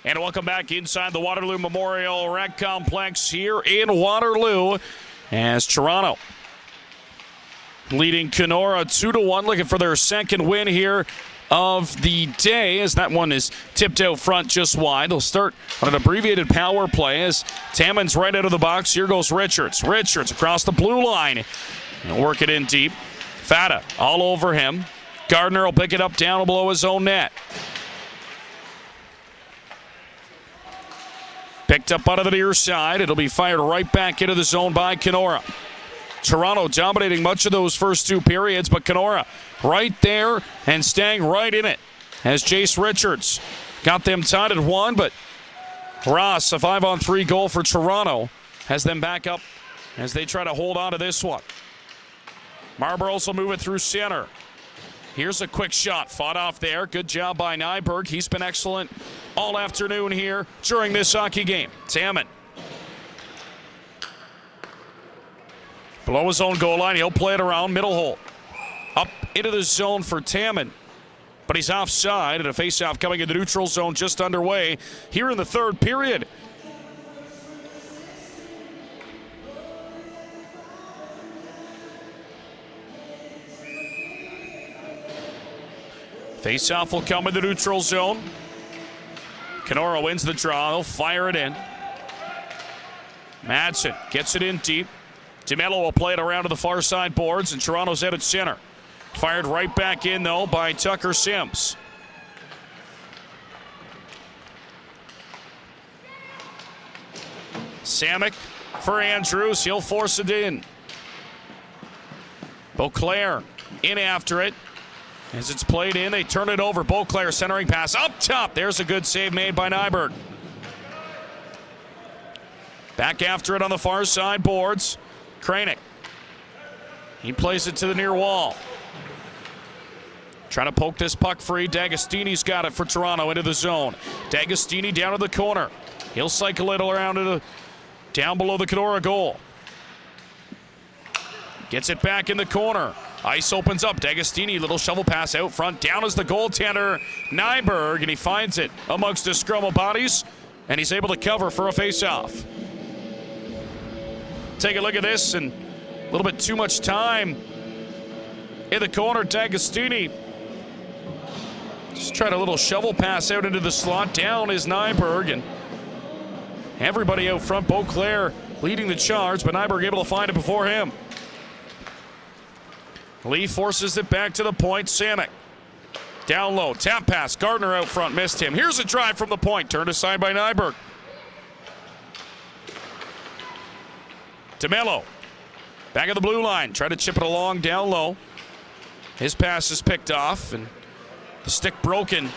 And welcome back inside the Waterloo Memorial Rec Complex here in Waterloo as Toronto leading Kenora 2-1, looking for their second win here of the day as that one is tipped out front just wide. They'll start on an abbreviated power play as Tammon's right out of the box. Here goes Richards. Richards across the blue line. And work it in deep. Fata all over him. Gardner will pick it up down below his own net. Picked up out of the near side. It'll be fired right back into the zone by Kenora. Toronto dominating much of those first two periods, but Kenora right there and staying right in it as Jace Richards got them tied at 1, but Ross, a 5-on-3 goal for Toronto, has them back up as they try to hold on to this one. Marlboros will move it through center. Here's a quick shot, fought off there. Good job by Nyberg. He's been excellent all afternoon here during this hockey game. Tammon. Below his own goal line, he'll play it around middle hole. Up into the zone for Tammon, but he's offside, and a faceoff coming in the neutral zone just underway here in the third period. Faceoff will come in the neutral zone. Kenora wins the draw. They'll fire it in. Madsen gets it in deep. DeMello will play it around to the far side boards, and Toronto's out at center. Fired right back in, though, by Tucker Sims. Samick for Andrews. He'll force it in. Beauclair in after it. As it's played in, they turn it over. Beauclair centering pass up top. There's a good save made by Nyberg. Back after it on the far side boards. Kranick. He plays it to the near wall. Trying to poke this puck free. D'Agostini's got it for Toronto into the zone. D'Agostini down to the corner. He'll cycle it around to the down below the Kenora goal. Gets it back in the corner. Ice opens up. D'Agostini, little shovel pass out front. Down is the goaltender, Nyberg, and he finds it amongst the scrum of bodies, and he's able to cover for a face-off. Take a look at this, and a little bit too much time in the corner. D'Agostini just tried a little shovel pass out into the slot. Down is Nyberg, and everybody out front. Beauclair leading the charge, but Nyberg able to find it before him. Lee forces it back to the point. Samick down low. Tap pass. Gardner out front. Missed him. Here's a drive from the point. Turned aside by Nyberg. DeMello. Back of the blue line. Try to chip it along down low. His pass is picked off, and the stick broken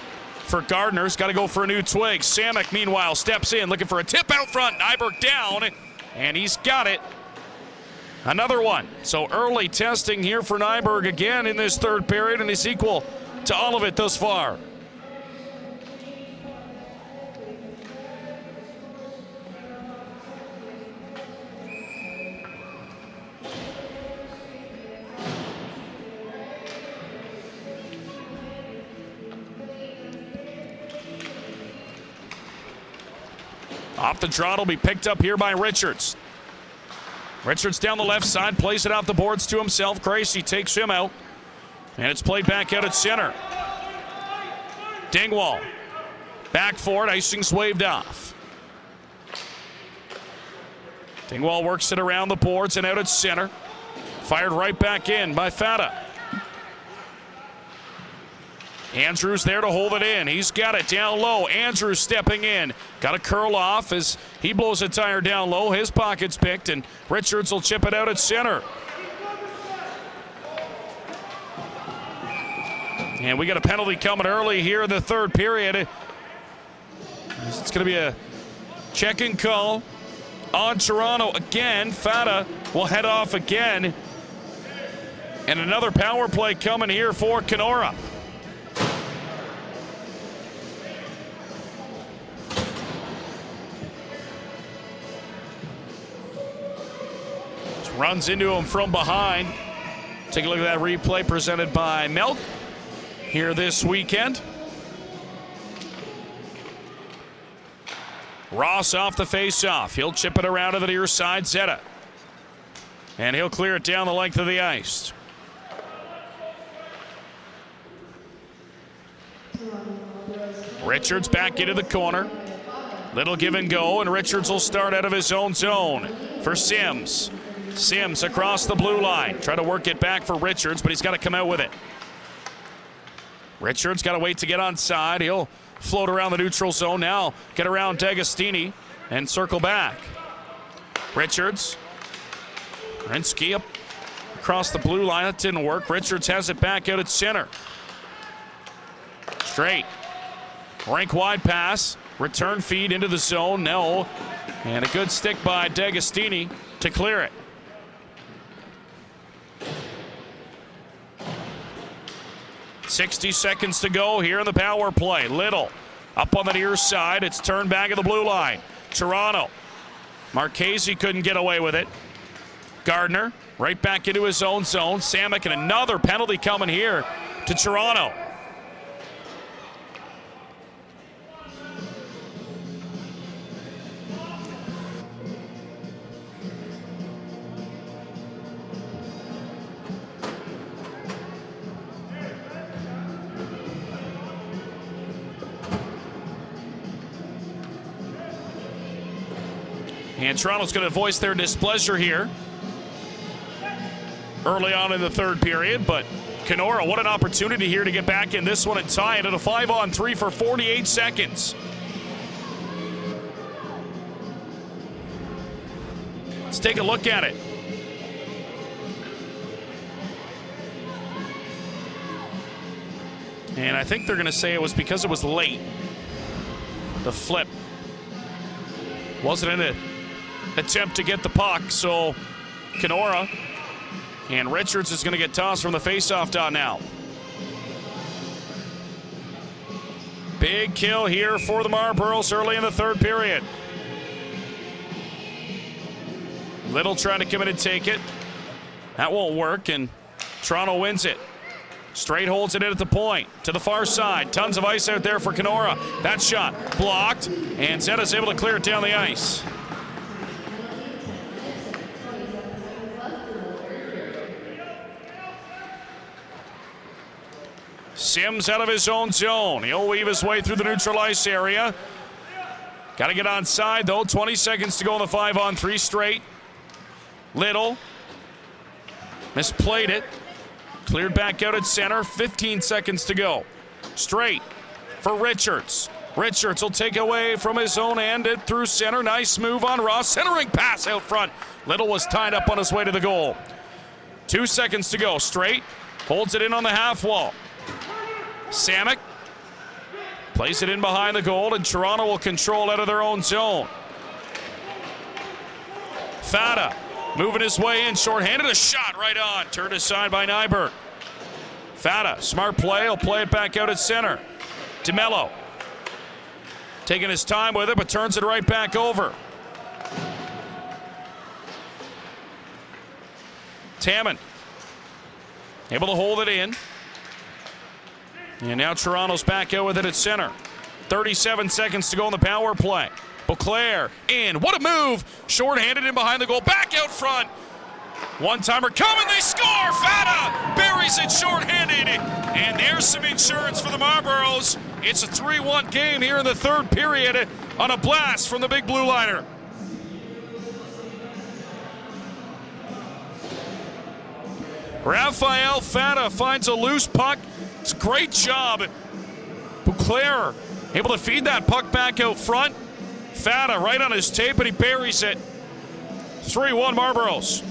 for Gardner. He's got to go for a new twig. Samick, meanwhile, steps in, looking for a tip out front. Nyberg down, and he's got it. Another one. So early testing here for Nyberg again in this third period, and he's equal to all of it thus far. Off the draw, it'll be picked up here by Richards. Richards down the left side, plays it out the boards to himself. Gracie takes him out, and it's played back out at center. Dingwall back for it. Icing's waved off. Dingwall works it around the boards and out at center. Fired right back in by Fata. Andrews there to hold it in. He's got it down low. Andrews stepping in. Got to curl off as he blows a tire down low. His pocket's picked, and Richards will chip it out at center. And we got a penalty coming early here in the third period. It's going to be a check and call on Toronto again. Fata will head off again. And another power play coming here for Kenora. Runs into him from behind. Take a look at that replay presented by Milk here this weekend. Ross off the face-off. He'll chip it around to the near side. Zeta. And he'll clear it down the length of the ice. Richards back into the corner. Little give and go, and Richards will start out of his own zone for Sims. Sims across the blue line. Try to work it back for Richards, but he's got to come out with it. Richards got to wait to get onside. He'll float around the neutral zone now. Get around D'Agostini and circle back. Richards. Rinsky up across the blue line. That didn't work. Richards has it back out at center. Straight. Rink wide pass. Return feed into the zone. No. And a good stick by D'Agostini to clear it. .60 seconds to go here in the power play. Little up on the near side. It's turned back at the blue line. Toronto. Marchese couldn't get away with it. Gardner right back into his own zone. Samek, and another penalty coming here to Toronto. And Toronto's going to voice their displeasure here early on in the third period. But Kenora, what an opportunity here to get back in this one and tie it at a 5-on-3 for 48 seconds. Let's take a look at it. And I think they're going to say it was because it was late. The flip wasn't in it. Attempt to get the puck, so Kenora, and Richards is going to get tossed from the faceoff dot now. Big kill here for the Marlboros early in the third period. Little trying to come in and take it. That won't work, and Toronto wins it. Straight holds it in at the point to the far side. Tons of ice out there for Kenora. That shot blocked, and Zeta's able to clear it down the ice. Sims out of his own zone. He'll weave his way through the neutral ice area. Got to get onside, though. 20 seconds to go in the 5-on-3 straight. Little misplayed it. Cleared back out at center. 15 seconds to go. Straight for Richards. Richards will take away from his own end it through center. Nice move on Ross. Centering pass out front. Little was tied up on his way to the goal. 2 seconds to go. Straight. Holds it in on the half wall. Samek plays it in behind the goal, and Toronto will control out of their own zone. Fata moving his way in, shorthanded, a shot right on. Turned aside by Nyberg. Fata, smart play, he'll play it back out at center. DeMello taking his time with it, but turns it right back over. Taman able to hold it in. And now Toronto's back out with it at center. 37 seconds to go in the power play. Beauclair in. What a move. Short-handed in behind the goal. Back out front. One-timer coming. They score. Fata buries it short-handed. And there's some insurance for the Marlboros. It's a 3-1 game here in the third period on a blast from the big blue liner. Rafael Fata finds a loose puck. It's a great job. Beauclair able to feed that puck back out front. Fata right on his tape, and he buries it. 3-1 Marlboros.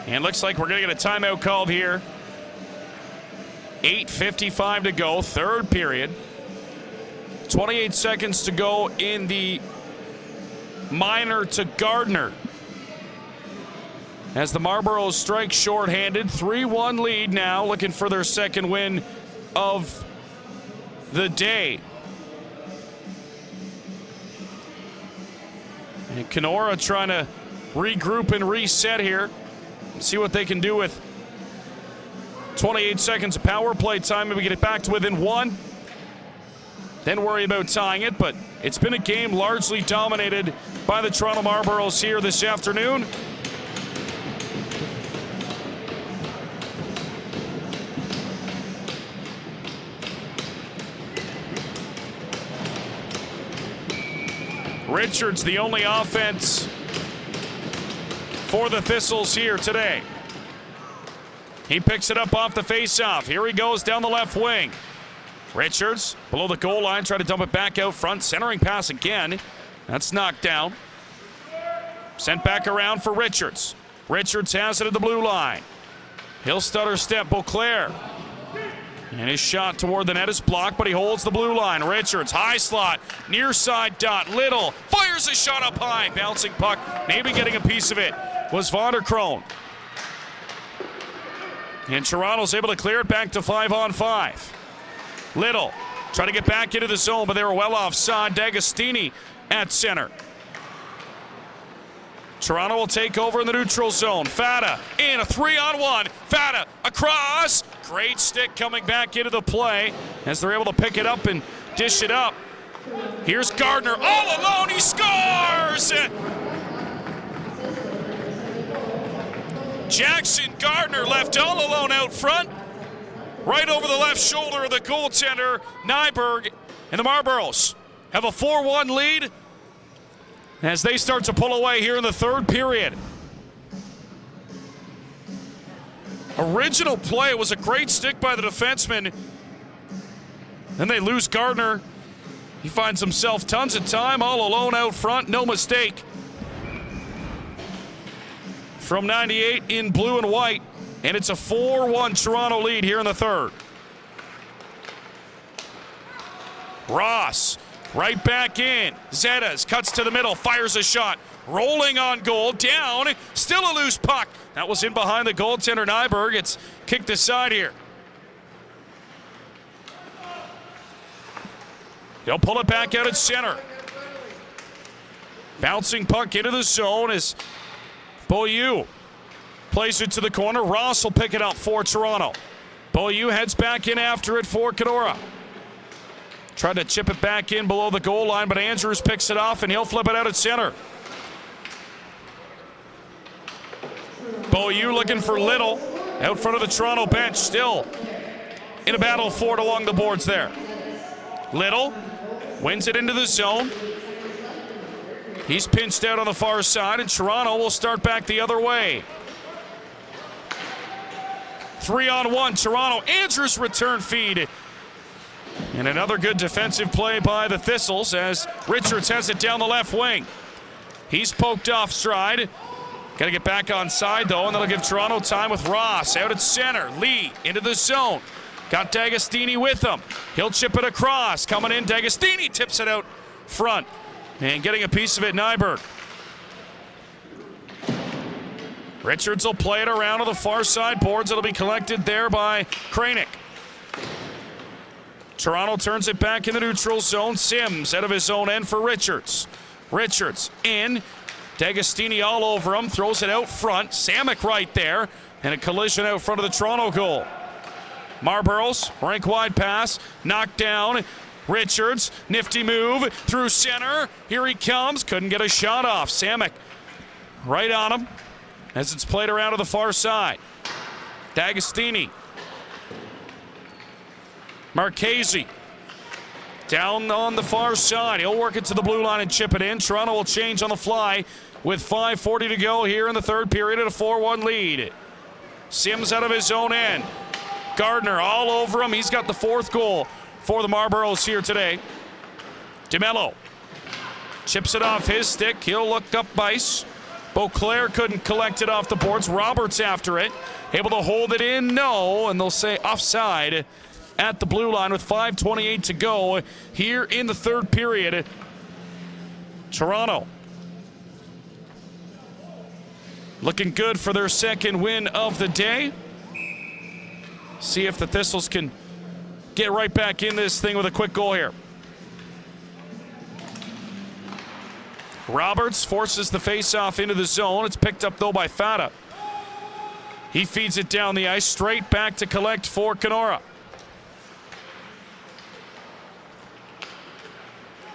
And looks like we're going to get a timeout called here. 8:55 to go, third period. 28 seconds to go in the minor to Gardner. As the Marlboros strike shorthanded, 3-1 lead now, looking for their second win of the day. And Kenora trying to regroup and reset here. See what they can do with 28 seconds of power play time. Maybe get it back to within 1. Then worry about tying it. But it's been a game largely dominated by the Toronto Marlboros here this afternoon. Richards, the only offense for the Thistles here today. He picks it up off the faceoff. Here he goes down the left wing. Richards below the goal line, try to dump it back out front. Centering pass again. That's knocked down. Sent back around for Richards. Richards has it at the blue line. He'll stutter step Beauclair. And his shot toward the net is blocked, but he holds the blue line. Richards, high slot, near side dot. Little fires a shot up high. Bouncing puck, maybe getting a piece of it, was Vanderkroon. And Toronto's able to clear it back to 5-on-5. Little trying to get back into the zone, but they were well offside. D'Agostini at center. Toronto will take over in the neutral zone. Fata in a 3-on-1. Fata across. Great stick coming back into the play as they're able to pick it up and dish it up. Here's Gardner all alone. He scores! Jackson Gardner left all alone out front. Right over the left shoulder of the goaltender, Nyberg. And the Marlboros have a 4-1 lead as they start to pull away here in the third period. Original play was a great stick by the defenseman. Then they lose Gardner. He finds himself tons of time all alone out front. No mistake. From 98 in blue and white. And it's a 4-1 Toronto lead here in the third. Ross right back in. Zetas cuts to the middle, fires a shot. Rolling on goal, down, still a loose puck. That was in behind the goaltender Nyberg. It's kicked aside here. He'll pull it back out at center. Bouncing puck into the zone as Beaulieu plays it to the corner. Ross will pick it up for Toronto. Beaulieu heads back in after it for Kenora. Tried to chip it back in below the goal line, but Andrews picks it off and he'll flip it out at center. Beaulieu looking for Little out front of the Toronto bench, still in a battle for it along the boards there. Little wins it into the zone. He's pinched out on the far side, and Toronto will start back the other way. 3-on-1, Toronto. Andrews return feed. And another good defensive play by the Thistles as Richards has it down the left wing. He's poked off stride. Got to get back on side, though, and that'll give Toronto time with Ross out at center. Lee into the zone. Got D'Agostini with him. He'll chip it across. Coming in, D'Agostini tips it out front. And getting a piece of it, Nyberg. Richards will play it around to the far side boards. It'll be collected there by Kranick. Toronto turns it back in the neutral zone. Sims out of his own end for Richards. Richards in. D'Agostini all over him. Throws it out front. Samek right there. And a collision out front of the Toronto goal. Marlboros, rink wide pass. Knocked down. Richards, nifty move through center. Here he comes. Couldn't get a shot off. Samek right on him as it's played around to the far side. D'Agostini. Marchese down on the far side. He'll work it to the blue line and chip it in. Toronto will change on the fly with 5:40 to go here in the third period at a 4-1 lead. Sims out of his own end. Gardner all over him. He's got the fourth goal for the Marlboros here today. DeMello chips it off his stick. He'll look up ice. Beauclair couldn't collect it off the boards. Roberts after it. Able to hold it in? No. And they'll say offside at the blue line with 5:28 to go here in the third period. Toronto looking good for their second win of the day. See if the Thistles can get right back in this thing with a quick goal here. Roberts forces the faceoff into the zone. It's picked up, though, by Fata. He feeds it down the ice, straight back to collect for Kenora.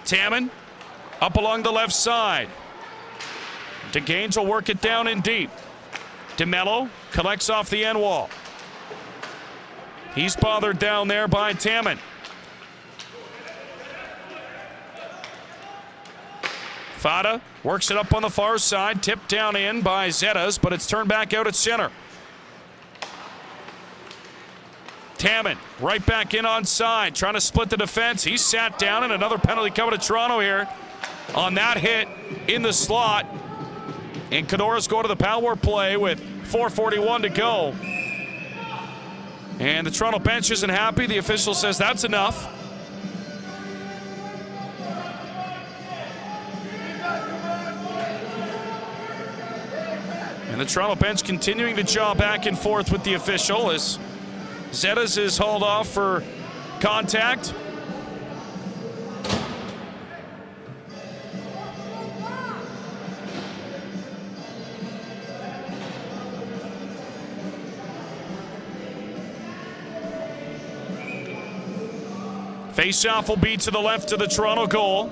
Tamman up along the left side. DeGaines will work it down in deep. DeMello collects off the end wall. He's bothered down there by Tamman. Fata works it up on the far side, tipped down in by Zetas, but it's turned back out at center. Tamman right back in on side, trying to split the defense. He's sat down, and another penalty coming to Toronto here on that hit in the slot. And Kenora's going to the power play with 4:41 to go. And the Toronto bench isn't happy. The official says that's enough. And the Toronto bench continuing to jaw back and forth with the official as Zetas is hauled off for contact. Faceoff will be to the left of the Toronto goal.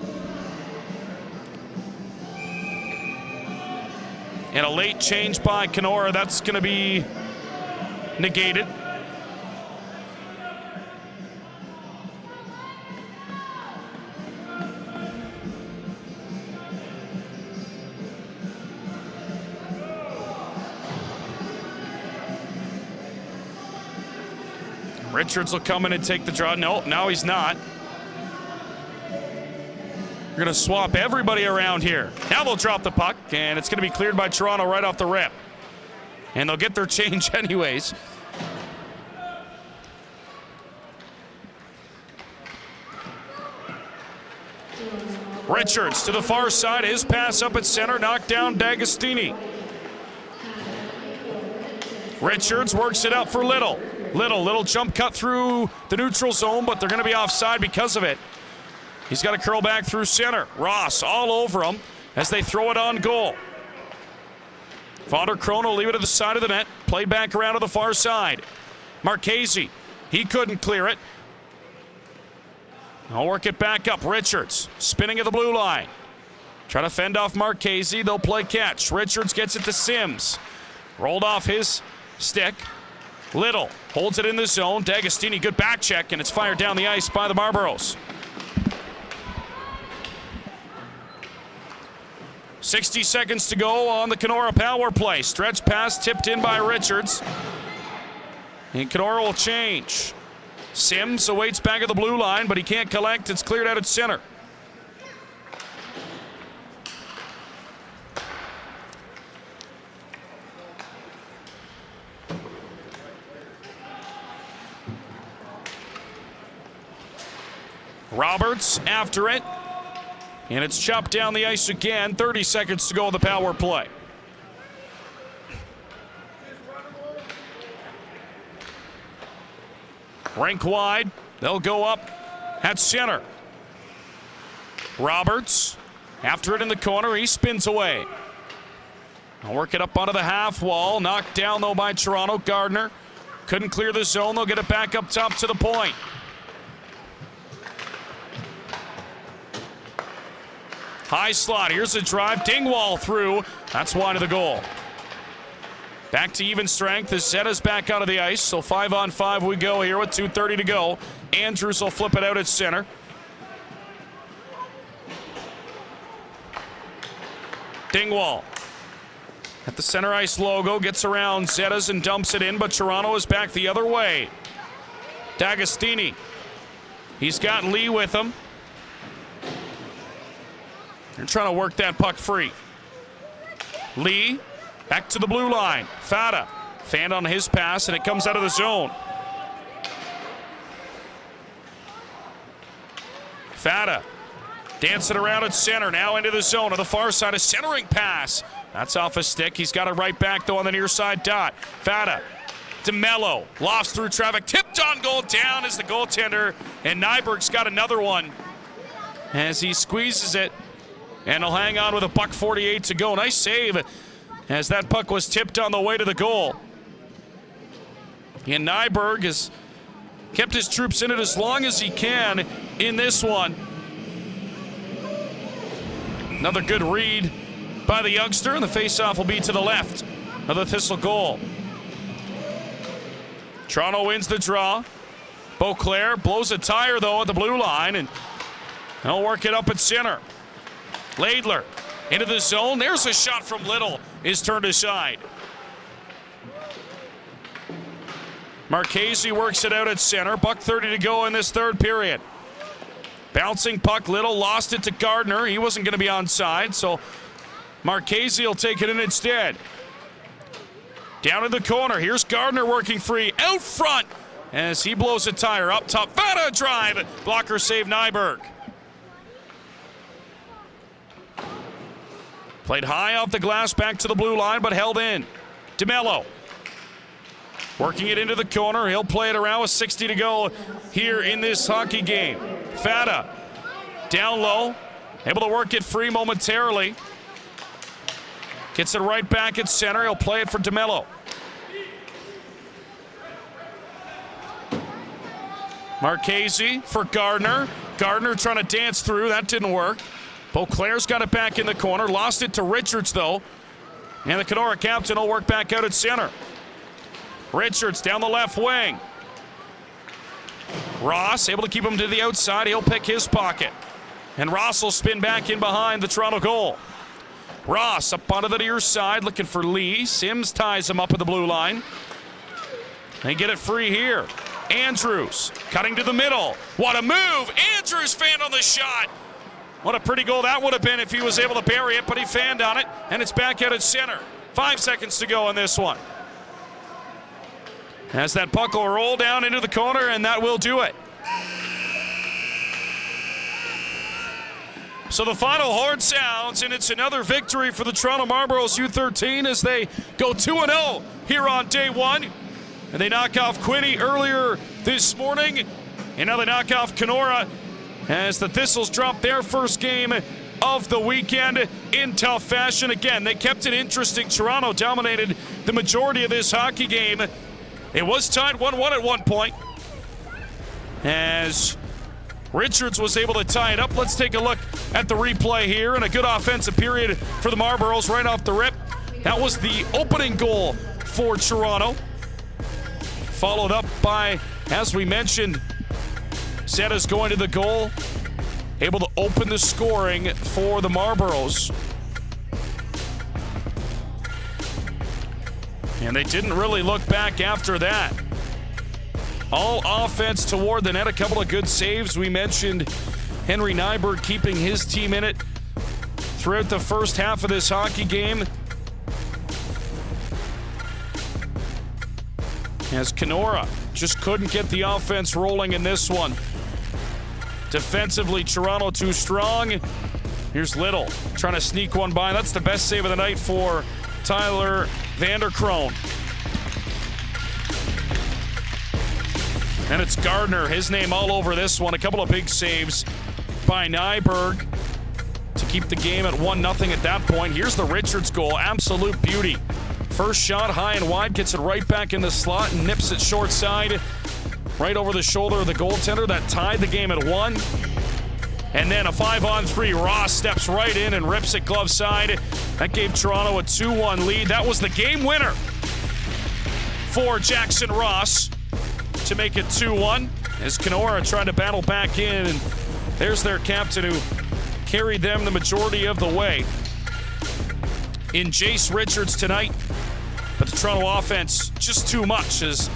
And a late change by Kenora. That's going to be negated. Richards will come in and take the draw. No, now he's not. We're going to swap everybody around here. Now they'll drop the puck, and it's going to be cleared by Toronto right off the rip. And they'll get their change anyways. Richards to the far side. His pass up at center. Knocked down D'Agostini. Richards works it out for Little. Little jump cut through the neutral zone, but they're going to be offside because of it. He's got to curl back through center. Ross all over him as they throw it on goal. Vander Kroon will leave it to the side of the net. Played back around to the far side. Marchese, he couldn't clear it. I'll work it back up. Richards spinning at the blue line. Trying to fend off Marchese. They'll play catch. Richards gets it to Sims. Rolled off his stick. Little holds it in the zone. D'Agostini, good back check, and it's fired down the ice by the Marlboros. 60 seconds to go on the Kenora power play. Stretch pass tipped in by Richards. And Kenora will change. Sims awaits back at the blue line, but he can't collect. It's cleared out at center. Roberts after it. And it's chopped down the ice again. 30 seconds to go on the power play. Rink wide. They'll go up at center. Roberts after it in the corner. He spins away. I'll work it up onto the half wall. Knocked down, though, by Toronto. Gardner couldn't clear the zone. They'll get it back up top to the point. High slot. Here's a drive. Dingwall through. That's wide of the goal. Back to even strength as Zetta's back out of the ice. So 5-on-5 we go here with 2:30 to go. Andrews will flip it out at center. Dingwall at the center ice logo. Gets around Zetta's and dumps it in, but Toronto is back the other way. D'Agostini. He's got Lee with him. They're trying to work that puck free. Lee back to the blue line. Fata fanned on his pass, and it comes out of the zone. Fata dancing around at center, now into the zone. On the far side, a centering pass. That's off a stick. He's got it right back, though, on the near side dot. Fata to Mello. Lofts through traffic. Tipped on goal. Down is the goaltender. And Nyberg's got another one as he squeezes it And he'll hang on with $1:48 to go. Nice save as that puck was tipped on the way to the goal. And Nyberg has kept his troops in it as long as he can in this one. Another good read by the youngster, and the faceoff will be to the left of the Thistle goal. Toronto wins the draw. Beauclair blows a tire, though, at the blue line, and they'll work it up at center. Laidler into the zone. There's a shot from Little. Is turned aside. Marchese works it out at center. $1:30 to go in this third period. Bouncing puck, Little lost it to Gardner. He wasn't going to be onside, so Marchese will take it in instead. Down in the corner, here's Gardner working free out front as he blows a tire up top. Vada drive, blocker save Nyberg. Played high off the glass back to the blue line, but held in. DeMello working it into the corner. He'll play it around with 60 to go here in this hockey game. Fata down low, able to work it free momentarily. Gets it right back at center. He'll play it for DeMello. Marchese for Gardner. Gardner trying to dance through. That didn't work. Beauclair's got it back in the corner. Lost it to Richards, though. And the Kenora captain will work back out at center. Richards down the left wing. Ross able to keep him to the outside. He'll pick his pocket. And Ross will spin back in behind the Toronto goal. Ross up onto the near side looking for Lee. Sims ties him up at the blue line. They get it free here. Andrews cutting to the middle. What a move. Andrews fanned on the shot. What a pretty goal that would have been if he was able to bury it, but he fanned on it, and it's back out at center. 5 seconds to go in this one. As that puck will roll down into the corner, and that will do it. So the final horn sounds, and it's another victory for the Toronto Marlboros U13 as they go 2-0 here on day one. And they knock off Quinny earlier this morning, and now they knock off Kenora as the Thistles drop their first game of the weekend in tough fashion. Again, they kept it interesting. Toronto dominated the majority of this hockey game. It was tied 1-1 at one point as Richards was able to tie it up. Let's take a look at the replay here, and a good offensive period for the Marlboros right off the rip. That was the opening goal for Toronto. Followed up by, as we mentioned, Zetta's going to the goal, able to open the scoring for the Marlboros. And they didn't really look back after that. All offense toward the net, a couple of good saves. We mentioned Henry Nyberg keeping his team in it throughout the first half of this hockey game. As Kenora just couldn't get the offense rolling in this one. Defensively, Toronto too strong. Here's Little trying to sneak one by. That's the best save of the night for Tyler Vanderkroon. And it's Gardner, his name all over this one. A couple of big saves by Nyberg to keep the game at 1-0 at that point. Here's the Richards goal, absolute beauty. First shot high and wide, gets it right back in the slot and nips it short side, right over the shoulder of the goaltender. That tied the game at 1. And then a 5-on-3. Ross steps right in and rips it glove side. That gave Toronto a 2-1 lead. That was the game winner for Jackson Ross to make it 2-1 as Kenora tried to battle back in. And there's their captain who carried them the majority of the way in Jace Richards tonight. But the Toronto offense just too much as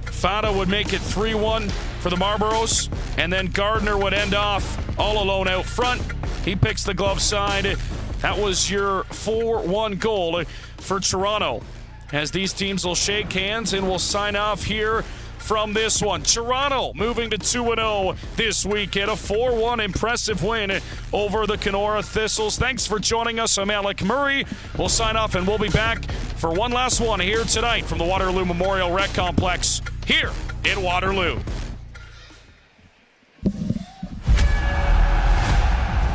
Fata would make it 3-1 for the Marlboros, and then Gardner would end off all alone out front. He picks the glove side. That was your 4-1 goal for Toronto as these teams will shake hands and will sign off here from this one. Toronto moving to 2-0 this weekend. A 4-1 impressive win over the Kenora Thistles. Thanks for joining us. I'm Alec Murray. We'll sign off and we'll be back for one last one here tonight from the Waterloo Memorial Rec Complex here in Waterloo.